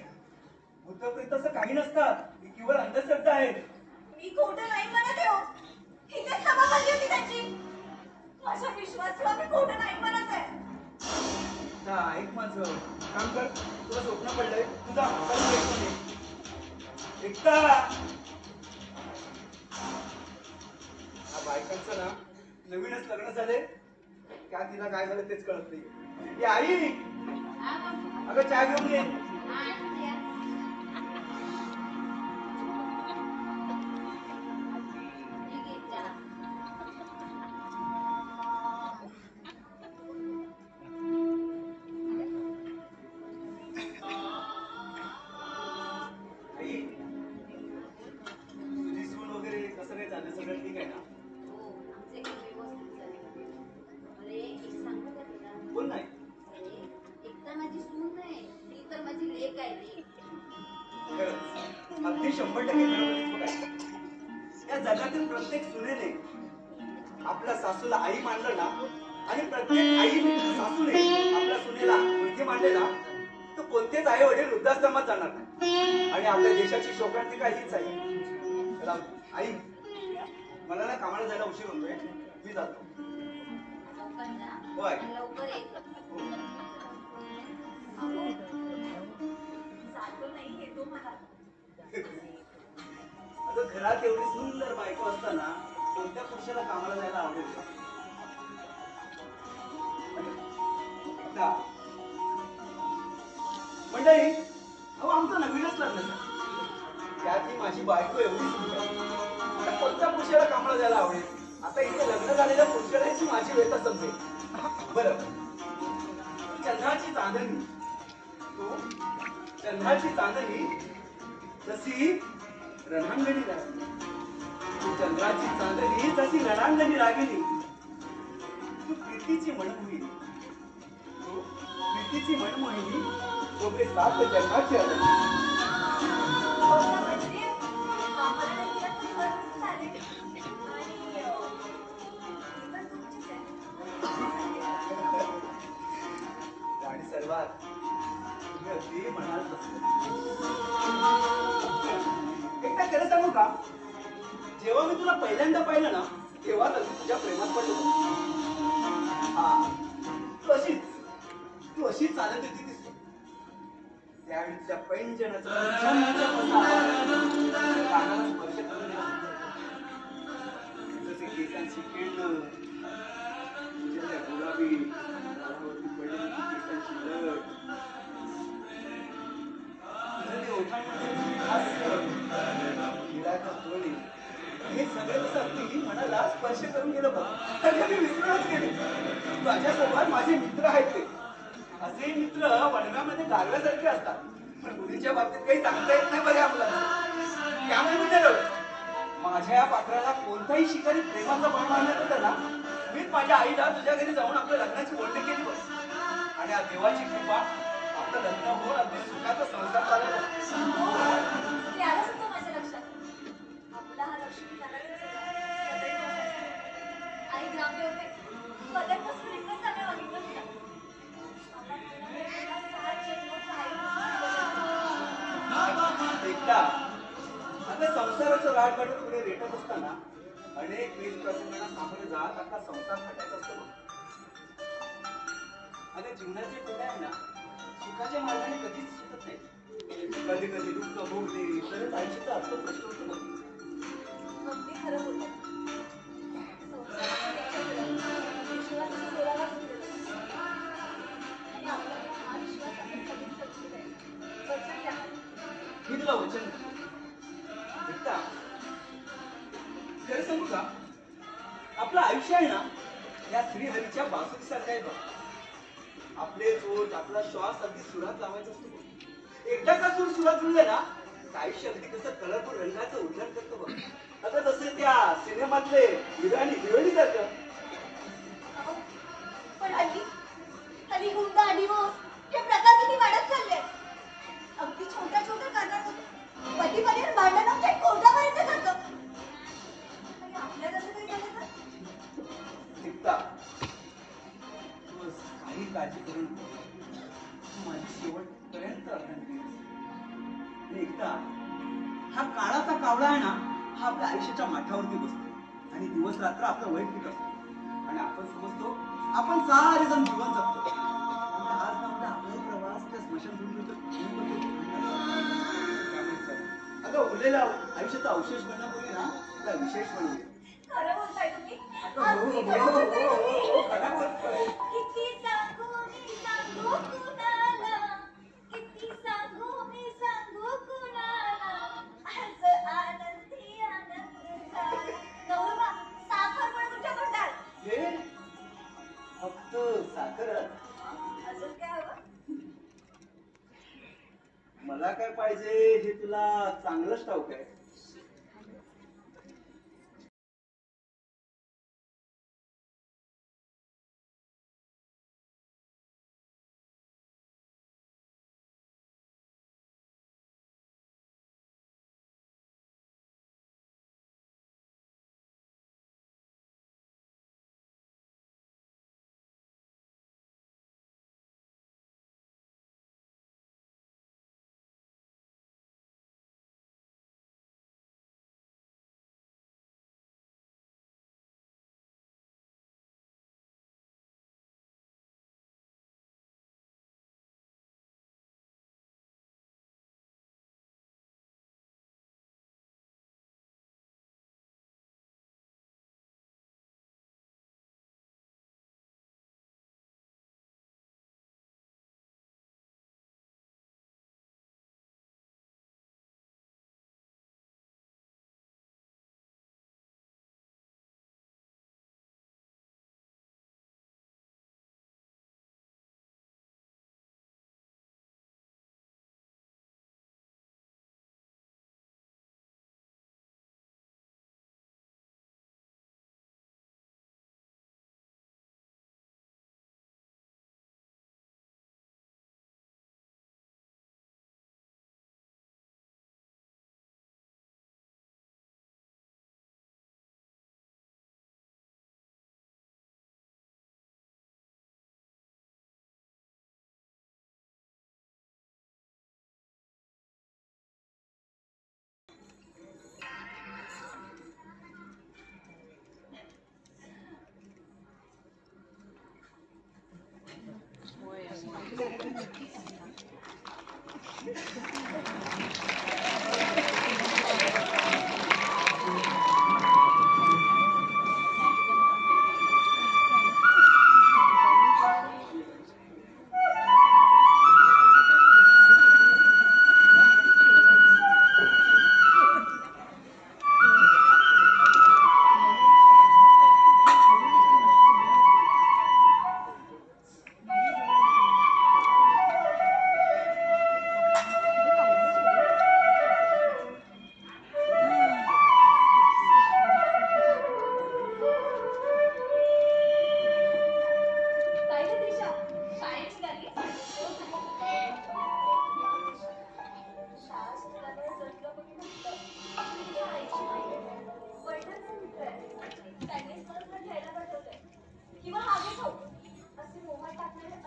भूतप्रेत असं काही नसतात, केवळ अंधश्रद्धा आहेत. मी खोटं नाही म्हणत आहे. इथे सभा झाली होती त्याची. माझ्या विश्वासाला मी खोटं नाही म्हणत आहे. ऐक माझं काम कर, तुला स्वप्न पडलंय, तुझा हाताला एकटा बायकांचं ना नवीनच लग्न झाले, त्या तिला काय झालं तेच कळत नाही. आई, अगं चहा घेऊन ये. वगैरे कसं काय चाललं, सगळं ठीक आहे ना? कोण नाही? माझी सून नाही, ती तर माझी लेक आहे. अगदी 100% बरोबर. या जगातील प्रत्येक सुनेने आपल्या सासूला आई मानलं ना, आणि प्रत्येक आई सासूने आपल्या सुनेला मुलगी मानले ना, तर कोणतेच आई वडील वृद्धाश्रमात जाणार नाही. आणि आपल्या देशाची शोकांतिका हीच आहे. आई, मला ना कामाला जायला उशीर होतोय, मी जातो. होय, लवकर ये. घरात एवढी सुंदर बायको असताना कोणत्या पुरुषाला कामाला जायला आवडेल का? मंडळी, अहो आमचं नवीनच लग्न झालं, त्यातली माझी बायको एवढी सुंदर, कोणत्या पुरुषाला कामाला जायला आवडेल? आता इथे लग्न झालेल्या पुरुषाची माझी व्यथा समजेल. बरं, चंद्राची चांदणी, चंद्राची चांदणी जशी रणांगणी रागिली, चंद्राची चांदणी जशी रणांगणी रागिली, तू प्रीतीची मनमोहिनी, तू प्रीतीची मनमोहिनी, दोघे सात जन्माची आदरणी. आणि सर्वात तुम्ही अगदी म्हणाल एकदा खरं सांगू का, जेव्हा मी तुला पहिल्यांदा पाहिलं ना, तेव्हा तुझ्या प्रेमात पडलो. तू अशीच चालत होती दिसतो. त्यावेळी तुझ्या पैंजनाचा कानाला स्पर्श करून जसे केसांची किरण, तुझ्या गुलाबी पडलेली केसांची लट, ओठांमध्ये माझ्यासोबत माझे मित्र आहेत ते. असे मित्र वनव्यामध्ये गारव्यासारखे असतात, पण मुलीच्या बाबतीत काही सांगता येत नाही बरे आपल्याला. त्यामुळे मी ठरवलं, माझ्या या पात्राला कोणताही शिकारी प्रेमाचा बाण मारण्यात होता ना, मीच माझ्या आईला तुझ्या घरी जाऊन आपल्या लग्नाची बोलणी केली बस. आणि आज देवाची कृपा, आपलं लग्न होऊन अगदी सुखाचा संसार झालेला. ते आलंच होतं माझ्या लक्षात. आपला हा लक्ष्मी आणि ग्राम्य होते पदरपासून इतकं सगळं बघितलं होतं. एकदा आता संसाराचं राड काढून पुढे रेटत असताना अनेक वीज प्रसंगांना सामोरे जात अख्खा संसार खटायचा असतो. आता जीवनाचे कोड्या आहे ना, सुखाच्या मार्गाने कधीच सुटत नाही. कधी कधी दुःख भोगले तरच आयुष्याचा अर्थ प्रश्न होतो. अगदी खरं होतं. विश्वासाच्या जोरावर सुरू आणि आपला हा विश्वास आपण कधीच संपू नये. वचन द्या. मी तुला वचन एकदा खरं सांगू का, आपलं आयुष्य आहे ना या श्रीहरीच्या बासुरीसारखं आहे बघ. आपले जोड आपला श्वास अगदी सुरात लावायचा असतो. एकदा का सुरात जुळले ना, आयुष्य अगदी कसं कलरफुल रंगाचं उल्लंघन करतो बघ. आता जसे त्या सिनेमातले हिरो आणि हिरोईन सारखं. पण हल्ली हुंडा आणि हे प्रकार किती वाढत चालले. अगदी छोट्या छोट्या कारणातून पती पतीवर भांडण होऊन काही कोर्टापर्यंत जातं. आणि आपल्या जसं काही झालं तर एकदा तू काही काळजी करून तू माझी शेवटपर्यंत अर्पण केलीस. आणि एकदा हा काळाचा कावळा आहे ना, हा आपल्या आयुष्याच्या माठावरती बसतो आणि दिवस रात्र आपलं वैयक्तिक असतो. आणि आपण समजतो आपण सारे जण जीवन जगतो. आज ना आपला प्रवास त्या स्मशानभूमीवर अगं उरलेला आयुष्याचा अवशेष बनण्यापूर्वी ना आपला विशेष बनवूया. खरं बोलताय तुम्ही. किती सांगू मी सांगू कुणाला, किती सांगू मी सांगू कुणाला, आज आनंदी आनंद झाला. नवरोबा, साखर पण तुमच्या तोंडात. हे फक्त साखरच? अजून काय हवं? मला काय पाहिजे हे तुला चांगलंच ठाऊक आहे.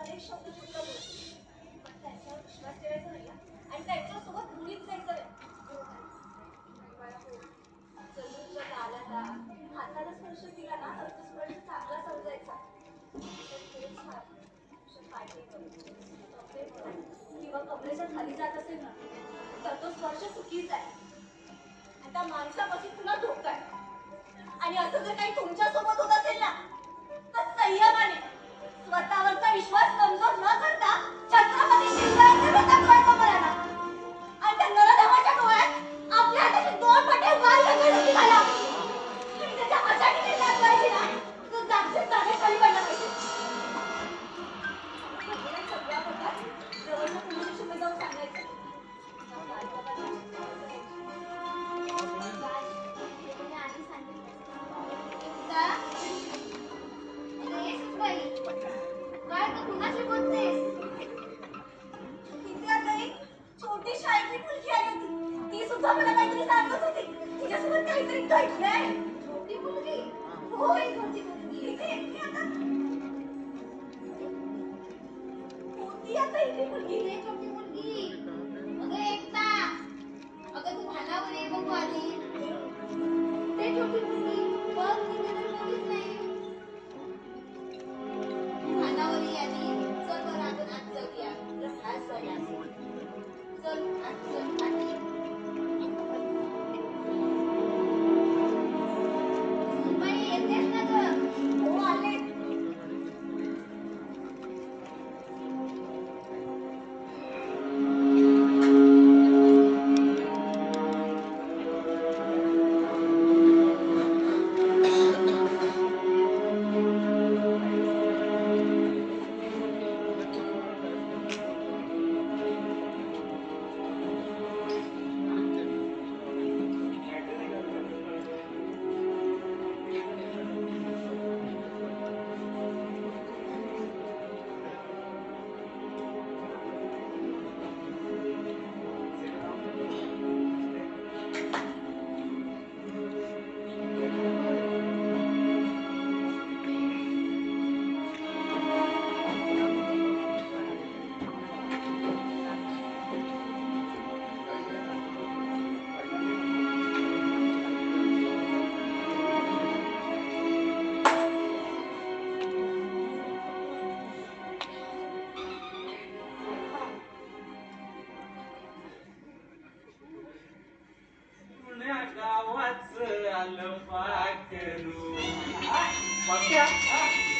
अनेक शब्द सुद्धा बोलले, पण त्यांच्यावर विश्वास ठेवायचा नाही आणि त्यांच्यासोबत मुळीच जायचं नाही. जर आला ना हाताला स्पर्श केला ना तर तो स्पर्श चांगला समजायचा. किंवा कपड्याच्या खाली जात असेल ना तर तो स्पर्श चुकीचा आहे. त्या माणसापासून तुला धोका आहे. आणि असं जर काही तुमच्या सोबत होत असेल ना तर संयमाने स्वतःवरचा विश्वास कमजोर न करता छत्रपती शिवरायांचे व्रत डोळ्यासमोर आणा आणि त्या नरदेवाच्या डोळ्यात आपल्या हाताचे 2 पटे वाल रगडून घाला आणि त्याच्या अशा ठिकाणी दाखवायची ना तो जागचे जागे खाली पडला पाहिजे. सगळ्या प्रकार जवळच्या पोलीस स्टेशनला जाऊन सांगायचं. छोटी शाळेतली मुलगी आली होती. ती सुद्धा मला काहीतरी सांगत होती. तिच्यासोबत काहीतरी घडलंय. छोटी मुलगी होय छोटी मुलगी इथे एकटी आता होती. आता इथे मुलगी रे छोटी मुलगी. अगं एकटा अगं तू भानावर ये बघू आली. ते छोटी मुलगी बघ तिथे तर कोणीच नाही. भानावर ये आली. चल बरं आपण आज जाऊया. आज जाऊया. चल आज चल बाई येतेस ना गं? हो आले.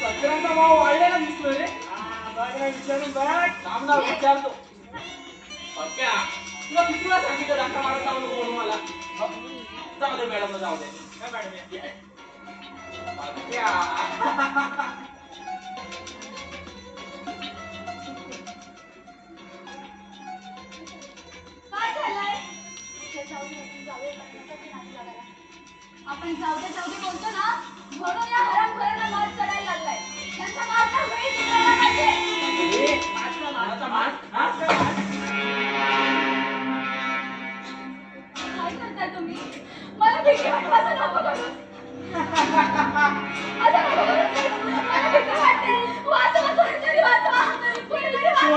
सगळ्यांचा भाव वाढलेला दिसतोय रे. विचारून बघ थांबना विचारतो. पक्क्या तुला किती वेळा सांगितलं धक्का मारत जाऊ नको म्हणून मला. जाऊ दे मॅडम जाऊ दे. काय मॅडम पक्क्या काय झालंय? आपण जाऊ दे बोलतो ना म्हणून या हरामखोरांना मार चढायला लागलाय. त्यांचा मार तर वेळी चढायला पाहिजे. काय करताय तुम्ही? मला भीती वाटते. असं नको करू. असं नको करू. मला भीती वाटते. वाचवा कोणीतरी वाचवा. कोणीतरी वाचवा.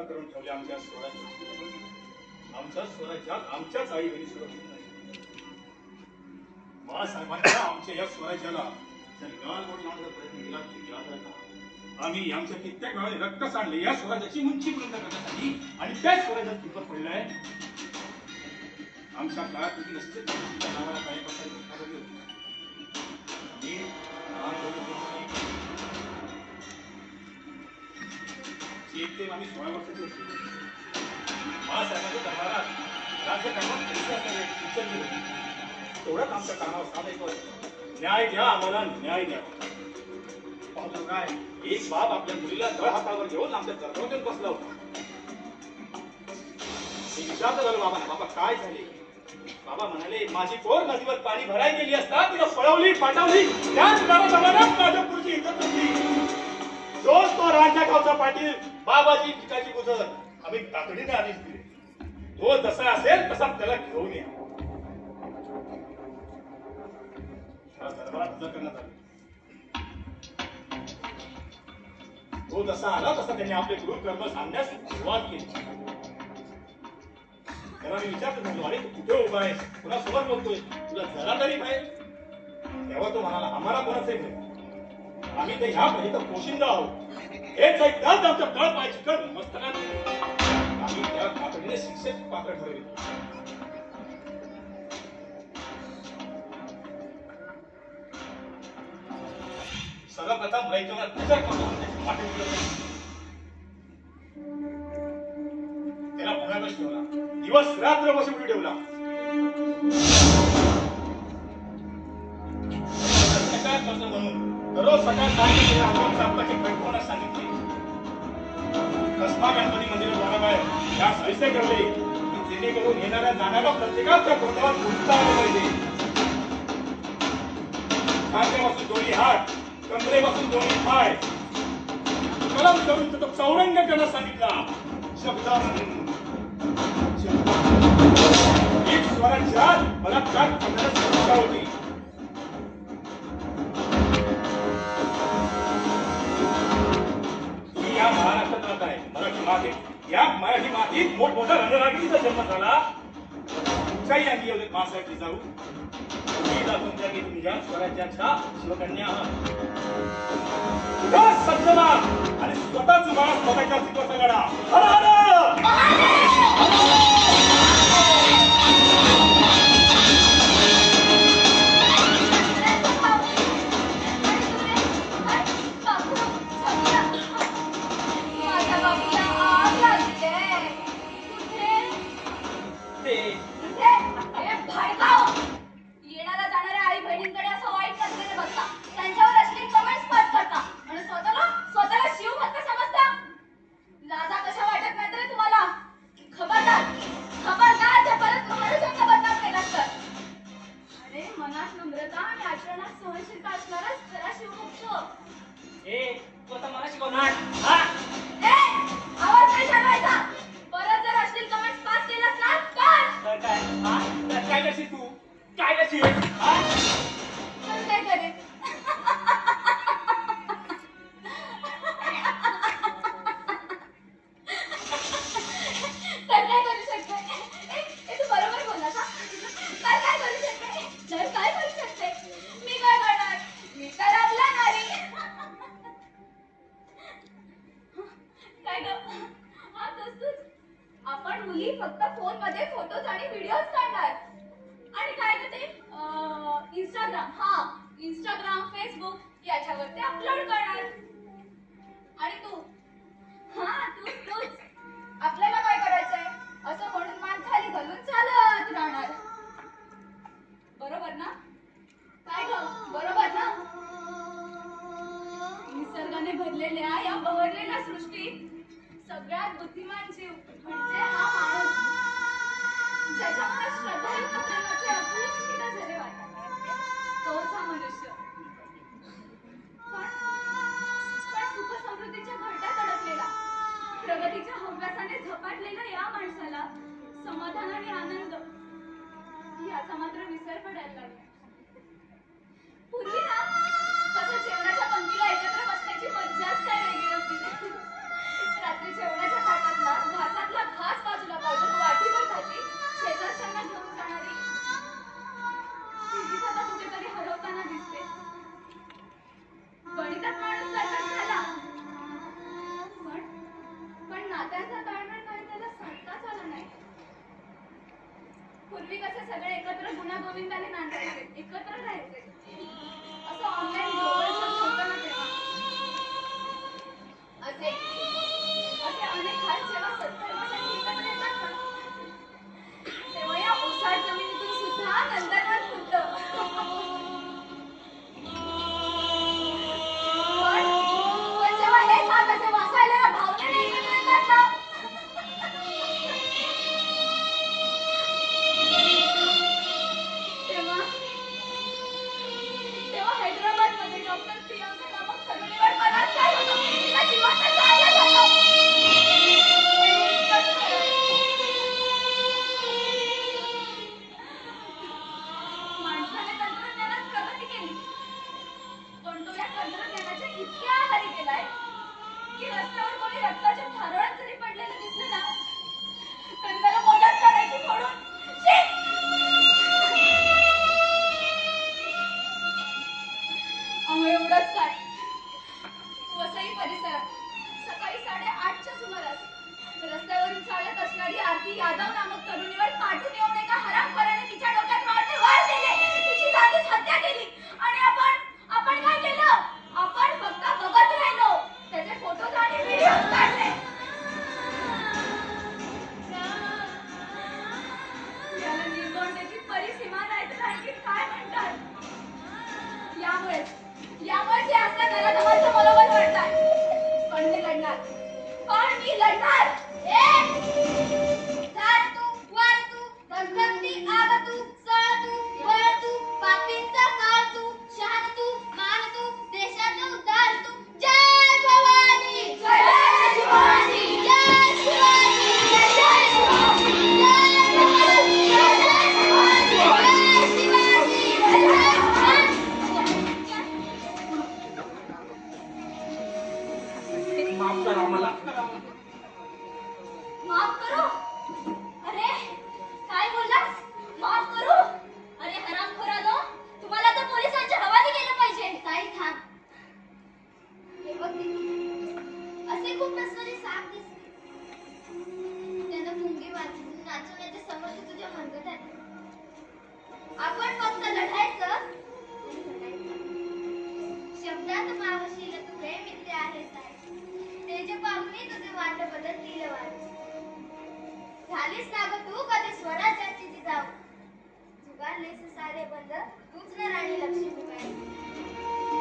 करून ठेवले आमच्या स्वराज्यात. आमच्या स्वराज्यात आमच्याच आई बहिणी सुरक्षित नाही. बाळासाहेबांच्या आमच्या या स्वराज्याला जर गालबोट लावण्याचा प्रयत्न केला तर याद राखा आम्ही आमच्या कित्येक वेळा रक्त सांडले या स्वराज्याची उंची बुलंद करण्यासाठी आणि त्याच स्वराज्यात किंमत पडलाय. आमच्या काळात देखील असते नावाला काही पक्षाची ते आम्ही 16 वर्षाचे होतो. बाळासाहेबांच्या दरबारात राजकारणात शिक्षण दिलं. तेवढंच आमच्या कामावर साथ ऐकवत न्याय द्या आम्हाला न्याय द्या. पाहतो काय एक बाप आपल्या मुलीला तळ हातावर घेऊन आमच्या दरबारात बसला होता. मी विचारलं झालं बाबा काय झाले. बाबा म्हणाले माझी पोर नदीवर पाणी भरायला गेली असता तिला पळवली पाठवली त्याच जमान्यात माझ्या पुढची इज्जत होती. तोच तो रांजणगावचा पाटील बाबाजी पिकाची गुजर आम्ही तातडीने आदेश दिले. तो जसा असेल तसा त्याला घेऊन या. दरबारात हजर करण्यात आले. तो जसा आला तसा त्यांनी आपले गृहकर्म सांगण्यास सुरुवात केली. त्याला मी विचारतो म्हणलो, अरे तू कुठे उभा आहेस, तुला सोबत बोलतोय, तुला जरा तरी पाहिजे. तेव्हा तो म्हणाला, आम्हाला कोणाचंही नाही, आम्ही ते ह्या पहिलं पोशिंदा आहोत. हेच ऐकताच आमच्या तळ पायाची कड मस्तकात आम्ही त्या तातडीने शिक्षेची पात्र ठरवली. सर्वप्रथम रैतोला तुझ्या त्याची पाठी त्याला पुण्यातच ठेवला. दिवस रात्र बसून ठेवला. म्हणून दररोज सकाळ सांगितले. कसबा गणपती मंदिरात जाणाबाहेर या ऐसे करले की जेणेकरून येणाऱ्या जाणाऱ्या प्रत्येकाच्या पोटावर गुंता आले पाहिजे. खांद्यापासून दोन्ही हात, कमरेपासून दोन्ही पाय कलम करून तो चौरंग करण्यास सांगितला. एक स्वराज्यात बलात्कार करण्यास सुरुवात होती. ही या महाराष्ट्रात आहे. मराठी मातीत मोठमोठ्या रणरागिणीचा जन्म झाला. कुठच्याही अंगी येऊ देत मासाची जाऊ तुमच्या की तुमच्या स्वराज्याच्या शिवकन्या सज्जना आणि स्वतःच मास स्वतःच्या शिकवचा गडा. येणाऱ्या जाणाऱ्या आई बहिणींकडे असं वाईट नसलेले बघता, त्यांच्यावर असले कमेंट्स पास करता आणि स्वतःला शिव भक्त समजता. लाजा कशा वाटत नाही तरी तुम्हाला. खबरदार जर परत मनुष्यांचा बदनाम केलात तर. अरे मनात नम्रता आणि आचरणात सहनशीलता असणारच खरा शिवभक्त. तू आता मला शिकवणार? आवाज नाही चढवायचा. परत जर असतील कमेंट्स पास केलास ना तर काय करशील तू? काय करशील? काय करेन? तर काय करू शकते? तू बरोबर बोललास हा. तर काय करू शकते? तर काय करू शकते? मी काय करणार? मी तर आपला नारी. काय ग? हा तूच. आपण मुली फक्त फोन मध्ये फोटोज आणि व्हिडिओज काढणार. आणि काय ते इंस्टाग्राम फेसबुक याच्यावर ते अपलोड करणार. आणि तूच आपल्याला काय करायचंय असं म्हणून मान खाली घालून चालत राहणार. बरोबर ना? काय ग? बरोबर ना? निसर्गाने भरलेल्या या बहरलेल्या सृष्टीत सगळ्यात बुद्धिमान जीव म्हणजे हा माणूस, ज्याच्या मनात श्रद्धायुक्त प्रेमाचे अफूट झाले वाटतात. तोच हा मनुष्य. पण सुख समृद्धीच्या घरट्यात अडकलेला, प्रगतीच्या हव्यासाने झपाटलेला या माणसाला समाधान आणि आनंद याचा मात्र विसर पडायला लागला. पूर्वी ना कसं जेवणाच्या पंक्तीला एकत्र बसण्याची मज्जाच काय वेगळी होती. रात्री जेवणाच्या ताटातला घासातला घास बाजूला काढून वाटीभर भाजी शेजारच्यांना घेऊन जाणारी डॉक्टर प्रियांका नामक तरुणीवर बलात्कार होतो. तिला जिवंत जाळलं जातं. माणसाने तंत्रज्ञानात प्रगती केली, पण तो या तंत्रज्ञानाच्या इतक्या आहारी गेलाय की रस्त्यावर कोणी रक्ताच्या थारोळ्यात जरी पडलेलं दिसलं ना तरी त्याला मदत करायची सोडून अहो एवढंच काय, वसई परिसरात सकाळी 8:30च्या सुमारास रस्त्यावरून चालत असणारी आरती यादव नामक तरुणीवर पाठून येऊन एका हरामखोराने तिच्या डोक्यात मारले वार दिले, तिची जागीच हत्या केली. आणि आपण काय केलं? आपण फक्त बघत राहिलो, त्याचे फोटोज आणि व्हिडिओ काढले. याला निर्दोषतेची परिसीमा नाही तर आणखी काय म्हणतात? यामुळेच हे असल्या नराधमांचं मनोबल वाढतंय. पण मी लढणार, पण मी लढणार. झाड तू, वर तू, धगधगती आग तू, सळ तू, बळ तू, पापींचा काळ तू, शहाण तू, मान तू, देशाचा उद्धार तू. जय भवानी, जय शिवाजी, जय शिवाजी, जय शिवाजी, जय भवानी, जय शिवाजी, जय शिवाजी, जय माफ करा मला. माफ करू? अरे काय बोललास? माफ करू? अरे हरामखोरानो, तुम्हाला तर पोलिसांच्या हवाली केलं पाहिजे. ताई थांब. हे बघ असे खूप नसणारे साप दिसते, त्यांना पुंगी वाचून नाचवण्याचे समर्थ तुझ्या मनगटात आहे. आपण फक्त लढायचं. शब्दात मावशील तू हे मित्र आहेस. तेज पाहुणे तुझे वाट बदलतील वाट. झालीस ना ग तू कधी स्वराज्याची जिजाऊ. जुगारलेस सारे बंद तूच ना राणी लक्ष्मीबाई.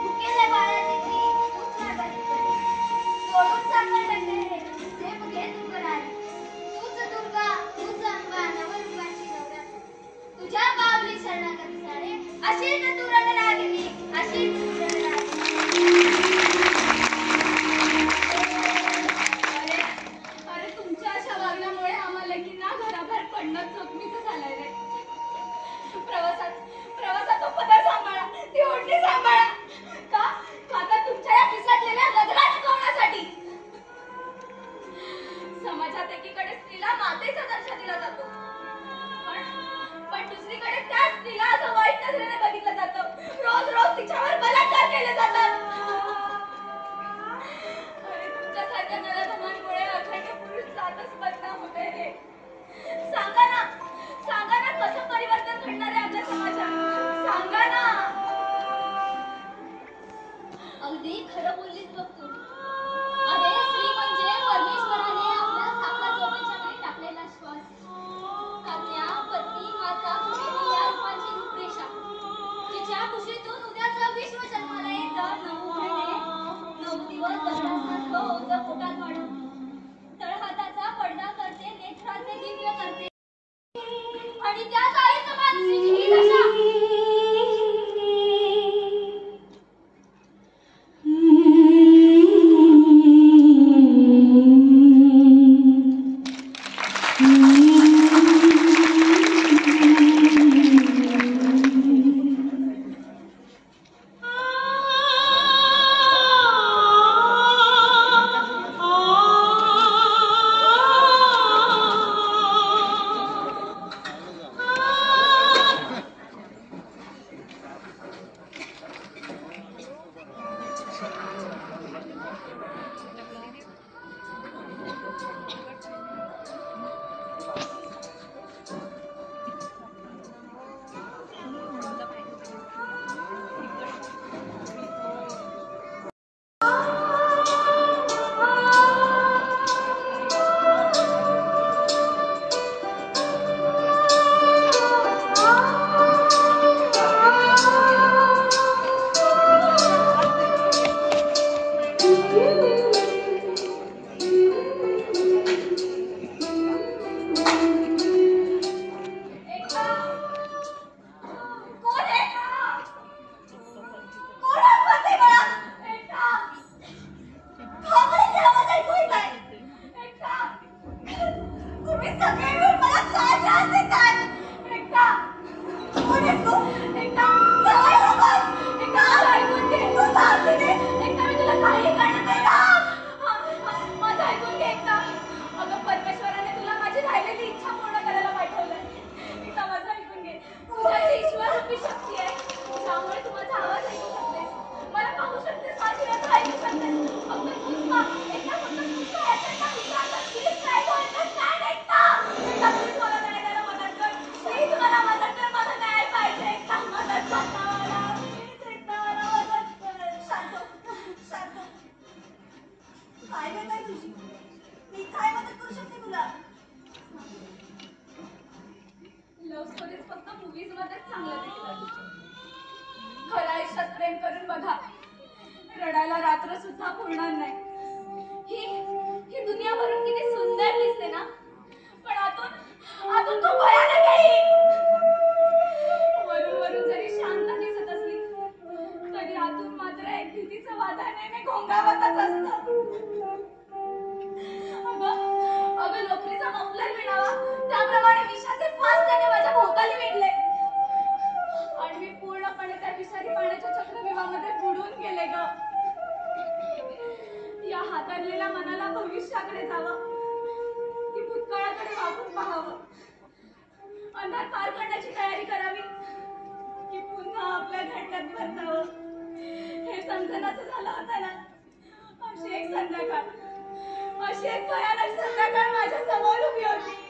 भुकेल्या बाळाची ती तूच ना गरीबाई. सोडून साखर टकले झेप घे तू करारी. तूच दुर्गा, तूच अंबा, नवरूपाची नवरात्र. तुझ्या बावली शरणागती सारे अशीच तू रणरागिनी, अशीच तू रणरागिनी. अरे तुमच्या अशा वागण्यामुळे आम्हाला की ना घराबाहेर पडणं जोखमीचं झालंय रे. प्रवासात तो पदर सांभाळा, ती ओढणी सांभाळा. का आता तुमच्या या पिसटलेल्या नजरा चुकवण्यासाठी. समाजात एकीकडे स्त्रीला मातेचा दर्जा दिला जातो, पण दुसरीकडे त्या स्त्रीला असं वाईट नजरेने बघितलं जातं. रोज तिच्यावर बलात्कार केले जातात. तुमच्यासारख्या नराधमांमुळे अखंड पुरुष जातच बदनाम होते रे. सांगा ना कसं परिवर्तन घडणार आहे आपल्या समाजात? सांगा ना. अगदी खरं बोललीस बघ तू. अरे स्त्री म्हणजे परमेश्वराने आपल्या साखर झोपेच्या वेळी टाकलेला श्वास. कन्या, पत्नी, माता, भगिनी या रूपांची रूपरेषा, तिच्या कुशीतून उद्याचं विश्व जन्माला येतं. 9 महिने 9 दिवस दगडासारखं ओझं पोटात वाढवते. तळहाताचा पडदा करते, नेत्राचे दिव्य करते. आणि त्याच आईचं मानसीची ही दशा. आयुष्यात प्रेम करून बघा, रडायला रात्र सुद्धा पुरणार नाही. ही दुनिया भरून किती सुंदर दिसते ना, पण आतून खूप भयानक आहे. वरून जरी शांत दिसत असली तरी आतून मात्र एक भीतीचं वादळ घोंगावतच असतं. अगं लोकरीचा मफलर विणावा त्याप्रमाणे विषाचे फास त्याने माझ्या भोवताली विणले आणि मी पूर्णपणे त्या विषारी पाण्याच्या चक्रव्यूहामध्ये बुडून गेले ग. या हादरलेल्या मनाला भविष्याकडे जावं की भूतकाळाकडे वाकून पाहावं, अंधार पार करण्याची तयारी करावी की पुन्हा आपल्या घरट्यात परतावं, हे समजण्याचं झालं होतं ना. अशी एक भयानक संध्याकाळ माझ्या समोर उभी होती.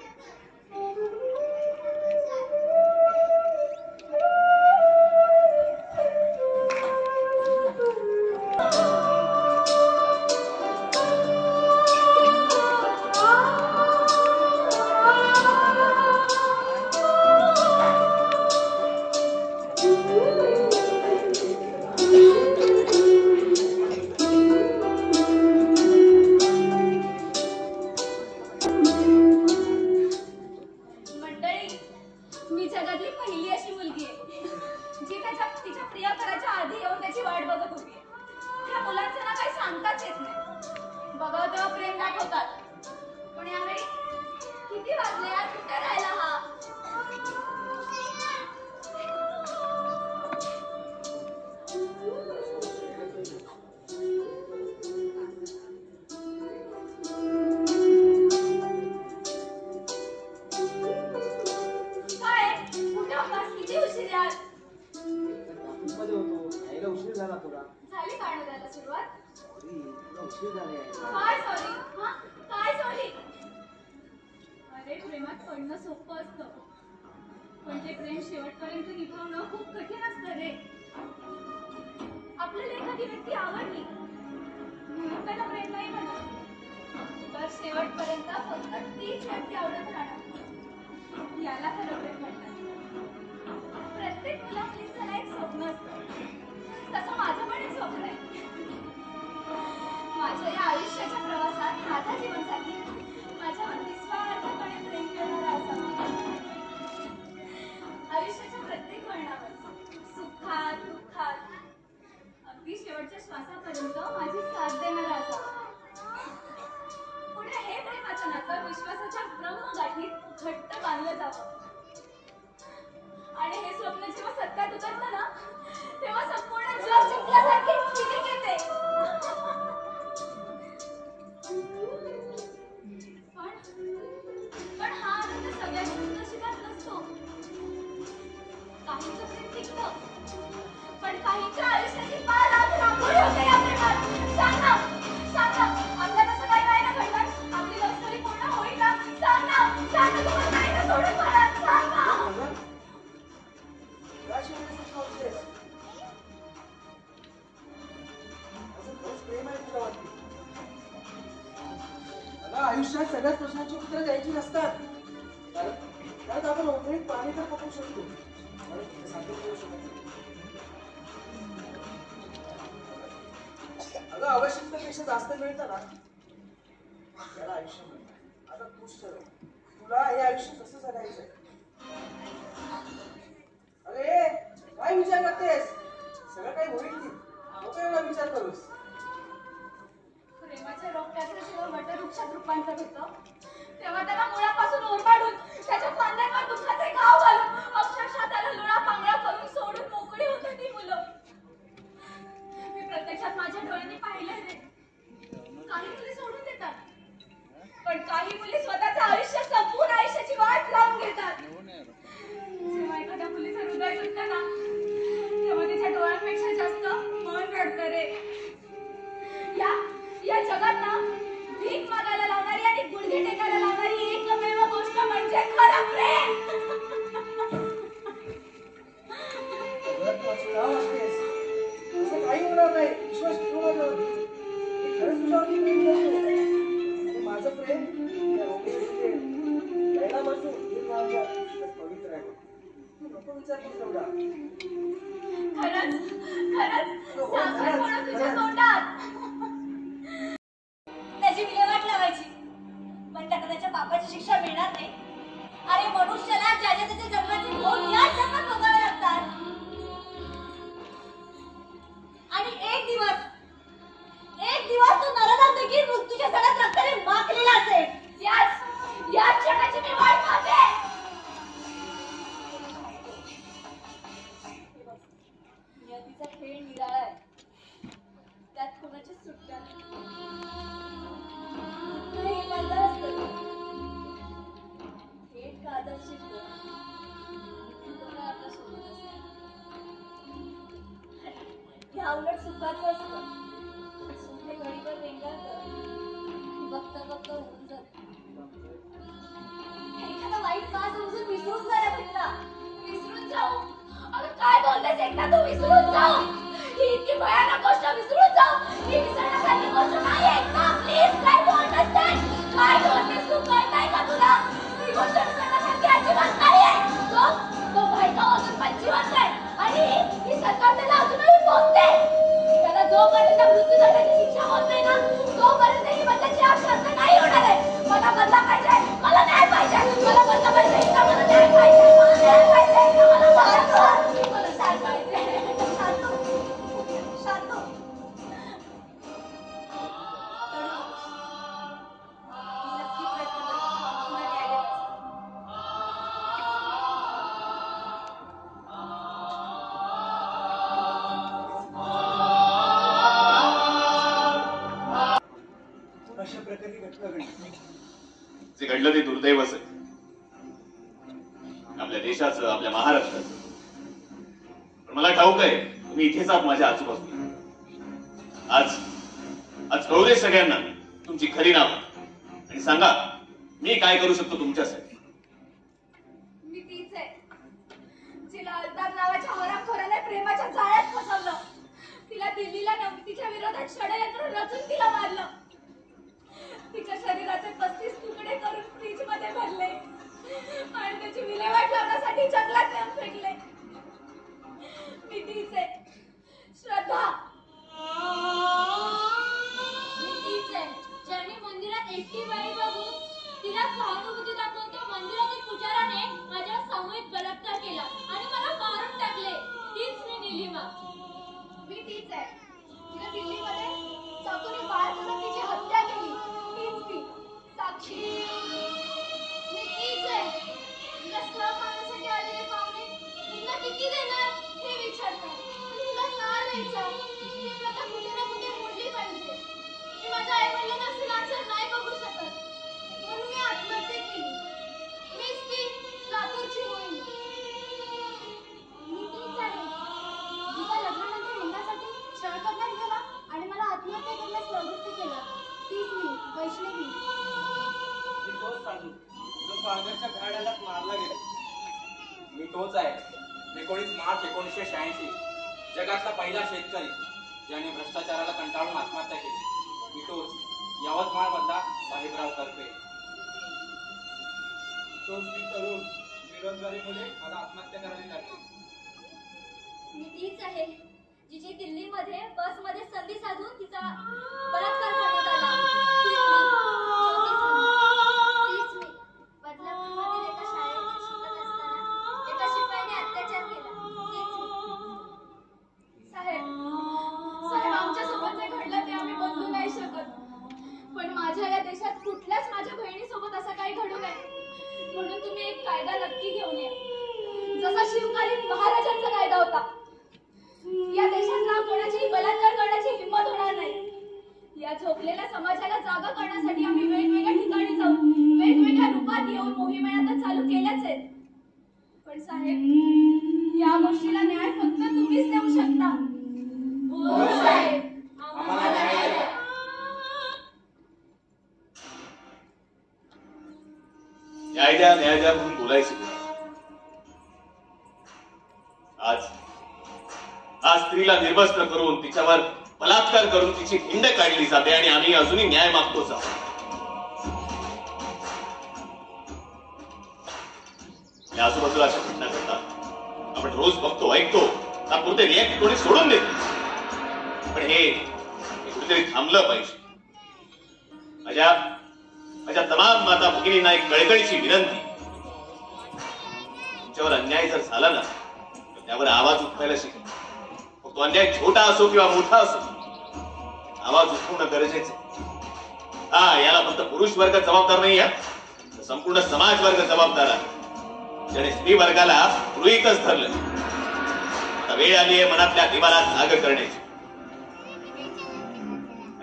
आयुष्यात सगळ्याच प्रश्नांची उत्तरं द्यायची नसतात. कारण आपण उकळीत पाणी तर पकवू शकतो, अगं आवश्यकतेपेक्षा जास्त मिळतं ना त्याला आयुष्य म्हणतात. आता तूच ठरव तुला हे आयुष्य कसं जगायचंय. अरे काय विचार करतेस, सगळं काही होईल की, नको एवढा विचार करूस. प्रेमाच्या रोपट्याचं जेव्हा वटवृक्षात रूपांतर होतं तेव्हा त्याला मुळापासून ओरबाडून त्याच्या फांद्यांवर दुःखाचे घाव घालून अक्षरशः त्याला लुळा पांगळा करून सोडून मोकळी होतात ती मुलं. मी प्रत्यक्षात माझ्या डोळ्यांनी पाहिलंय रे. काही मुली सोडून देतात, पण काही मुली स्वतःचं आयुष्य संपूर्ण आयुष्याची वाट लावून घेतात. जेव्हा एखाद्या मुलीचं हृदय तुटतं ना तेव्हा तिच्या डोळ्यांपेक्षा जास्त मन रडतं रे. या जगात ना भीक मागायला लावणारी आणि गुडघे टेकायला लावणारी एकमेव गोष्ट म्हणजे खरं प्रेम. काही होणार नाही, विश्वास ठेवणार. खरंच तुझ्यावरती प्रेम करतो. माझं प्रेम पवित्र आहे. तू नको विचार करू तेवढा. खरंच साखर कोणा तुझ्या तोंडात. त्याची विल्हेवाट लावायची, पण त्याला त्याच्या पापाची शिक्षा मिळणार नाही. अरे मनुष्याला ज्याच्या त्याच्या जन्माचे भोग याच जन्मात भोगावे लागतात. आणि एक दिवस तो नरकात देखील मृत्यूच्या सडात रक्ताने माखलेला असेल. याच क्षणाची मी वाट पाहते. नियतीचा खेळ निराळा आहे, त्यात कोणाची सुटका नाही. बंद असतं थेट कादर शिकतो आपल्या सोबत असते. या उलट सुखाचं असतं. सुखे घडीवर रेंगाळतं, बघता होऊन जात. एखादा वाईट काळ समजून विसरून जायला भेटला. विसरून जाऊ? अगं काय बोलतेस? एकदा तू विसरून जाऊ. ही इतकी भयानक गोष्ट विसरून जाऊ ही विसरण्यासारखी गोष्ट नाही. एकदा प्लीज काय बोलतेस ते? काय बोलतेस तू? कळतंय का तुला? ही गोष्ट विसरण्यासारखी अजिबात नाहीये. तो बायका अजून पण जिवंत आहे आणि ही सरकार त्याला अजूनही पोचते. त्याला जोपर्यंत मृत्यूदंडाची शिक्षा होत नाही ना तोपर्यंत ही बदलाची आश्वासन नाही होणार आहे. मला बदला पाहिजे, मला न्याय पाहिजे, मला बदला पाहिजे, मला न्याय पाहिजे, मला न्याय पाहिजे, मला न्याय पाहिजे. शांत हो. नक्की प्रयत्न कर. अशा प्रकारे घटना घडली. जे घडलं ते दुर्दैवच आहे आपल्या देशाचं, आपल्या महाराष्ट्राचं. पण मला ठाऊक आहे तुम्ही इथेच आहात माझ्या आजूबाजूला. आज कळू दे सगळ्यांना तुमची खरी नाव आणि सांगा मी काय करू शकतो तुमच्यासाठी. मी तीच आहे जिला अल्ताफ नावाच्या हरामखोराने प्रेमाच्या जाळ्यात फसवलं. तिला दिल्लीला नेऊन तिच्या विरोधात षडयंत्र रचून तिला मारलं. तिच्या शरीराचे 35 तुकडे करून फ्रीज मध्ये भरले आणि त्याची विल्हेवाट लावण्यासाठी जंगलात नेऊन फेकले. मी तीच आहे श्रद्धा. मी तीच आहे ज्यांनी मंदिरात एकटी बाई बघून तिला सहानुभूती दाखवून मंदिरातील पुजाराने माझ्यावर सामूहिक बलात्कार केला आणि मला मारून टाकले. तीच मी निलिमा. मी तीच आहे तिला दिल्लीमध्ये चाकूने वार करून तिची हत्या केली. तीच मी साक्षी. मी तीच आहे तिला स्थळ पाहण्यासाठी आलेले पाहुणे तुला किती देणार हे विचारतात. तुला का द्यायचं? ही प्रथा कुठे ना कुठे मोडली पाहिजे. मी माझ्या आईवडिलांना असे लाचार नाही बघू शकत म्हणून मी आत्महत्या केली. मीच ती लातूरची होईल. मी तीच आहे तिच्या लग्नानंतर हिंदासाठी छळ करण्यात गेला आणि मला आत्महत्या करण्यास प्रवृत्त केलं. तीच मी वैष्णवी. मी तोच साधू जो पालघरच्या घराण्याला मारला गेला. मी तोच आहे 19 मार्च 1986 जगातला पहिला शेतकरी ज्याने भ्रष्टाचाराला कंटाळून आत्महत्या केली. मी तोच यवतमाळ मधला साहेबराव करपे. तोच मी तरुण बेरोजगारीमुळे मला आत्महत्या करावी लागली. मी तीच आहे जिची दिल्लीमध्ये बसमध्ये संधी साधून तिचा बलात्कार करण्यात आला. तीच मी बदलापूरमधील एका शाळेत शिकत असताना एका शिपायाने अत्याचार केला. तीच मी. साहेब आमच्या सोबत जे घडलं ते आम्ही बदलू नाही शकत. पण माझ्या या देशात कुठल्याच माझ्या बहिणीसोबत असं काही घडू नये म्हणून तुम्ही एक कायदा नक्की घेऊन या. जसा शिवकालीन महाराजांचा कायदा होता. या देशात कोणाची बलात्कार करण्याची हिंमत होणार नाही. या झोपलेल्या समाजाला जागा करण्यासाठी आम्ही वेगवेगळ्या ठिकाणी जाऊन वेगवेगळ्या रूपात येऊन मोहिमेला चालू केल्याच आहेत. पण साहेब या गोष्टीला न्याय फक्त तुम्हीच देऊ शकता. हो साहेब आम्हाला न्याय द्या. न्याय द्या म्हणून बोलायचं. आज स्त्रीला निर्वस्त्र करून तिच्यावर बलात्कार करून तिची हिंड काढली जाते आणि आम्ही अजूनही न्याय मागतोच आहोत. या आजूबाजूला अशा घटना घडतात. आपण रोज बघतो ऐकतो तात्पुरते रिॲक्ट कोणी सोडून देतो. पण हे कुठेतरी थांबलं पाहिजे. माझ्या तमाम माता भगिनींना एक कळकळीची विनंती, तुमच्यावर अन्याय जर झाला ना तर त्यावर आवाज उठवायला शिका. तो अन्याय छोटा असो किंवा मोठा असो, आवाज उठवणं गरजेचं. हा, याला फक्त पुरुष वर्ग जबाबदार नाही आहे, संपूर्ण समाज वर्ग जबाबदार आहे, ज्याने स्त्री वर्गाला गृहीतच धरलं. आता वेळ आली आहे मनातल्या दिवाला जाग करण्याची.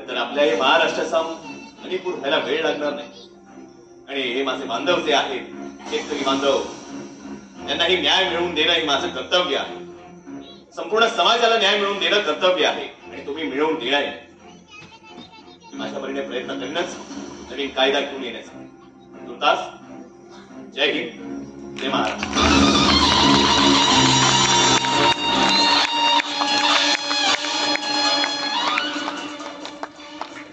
तर आपल्या हे महाराष्ट्राचा मणिपूर व्हायला वेळ लागणार नाही. आणि हे माझे बांधव जे आहेत, शेतकरी बांधव, त्यांनाही न्याय मिळवून देणं हे माझं कर्तव्य आहे. संपूर्ण समाजाला न्याय मिळवून देणं कर्तव्य आहे आणि तुम्ही मिळवून देणार आहे. माझ्या परीने प्रयत्न करणंच नवीन कायदा घेऊन येण्याचा. तुर्तास जय हिंद, जय महाराष्ट्र.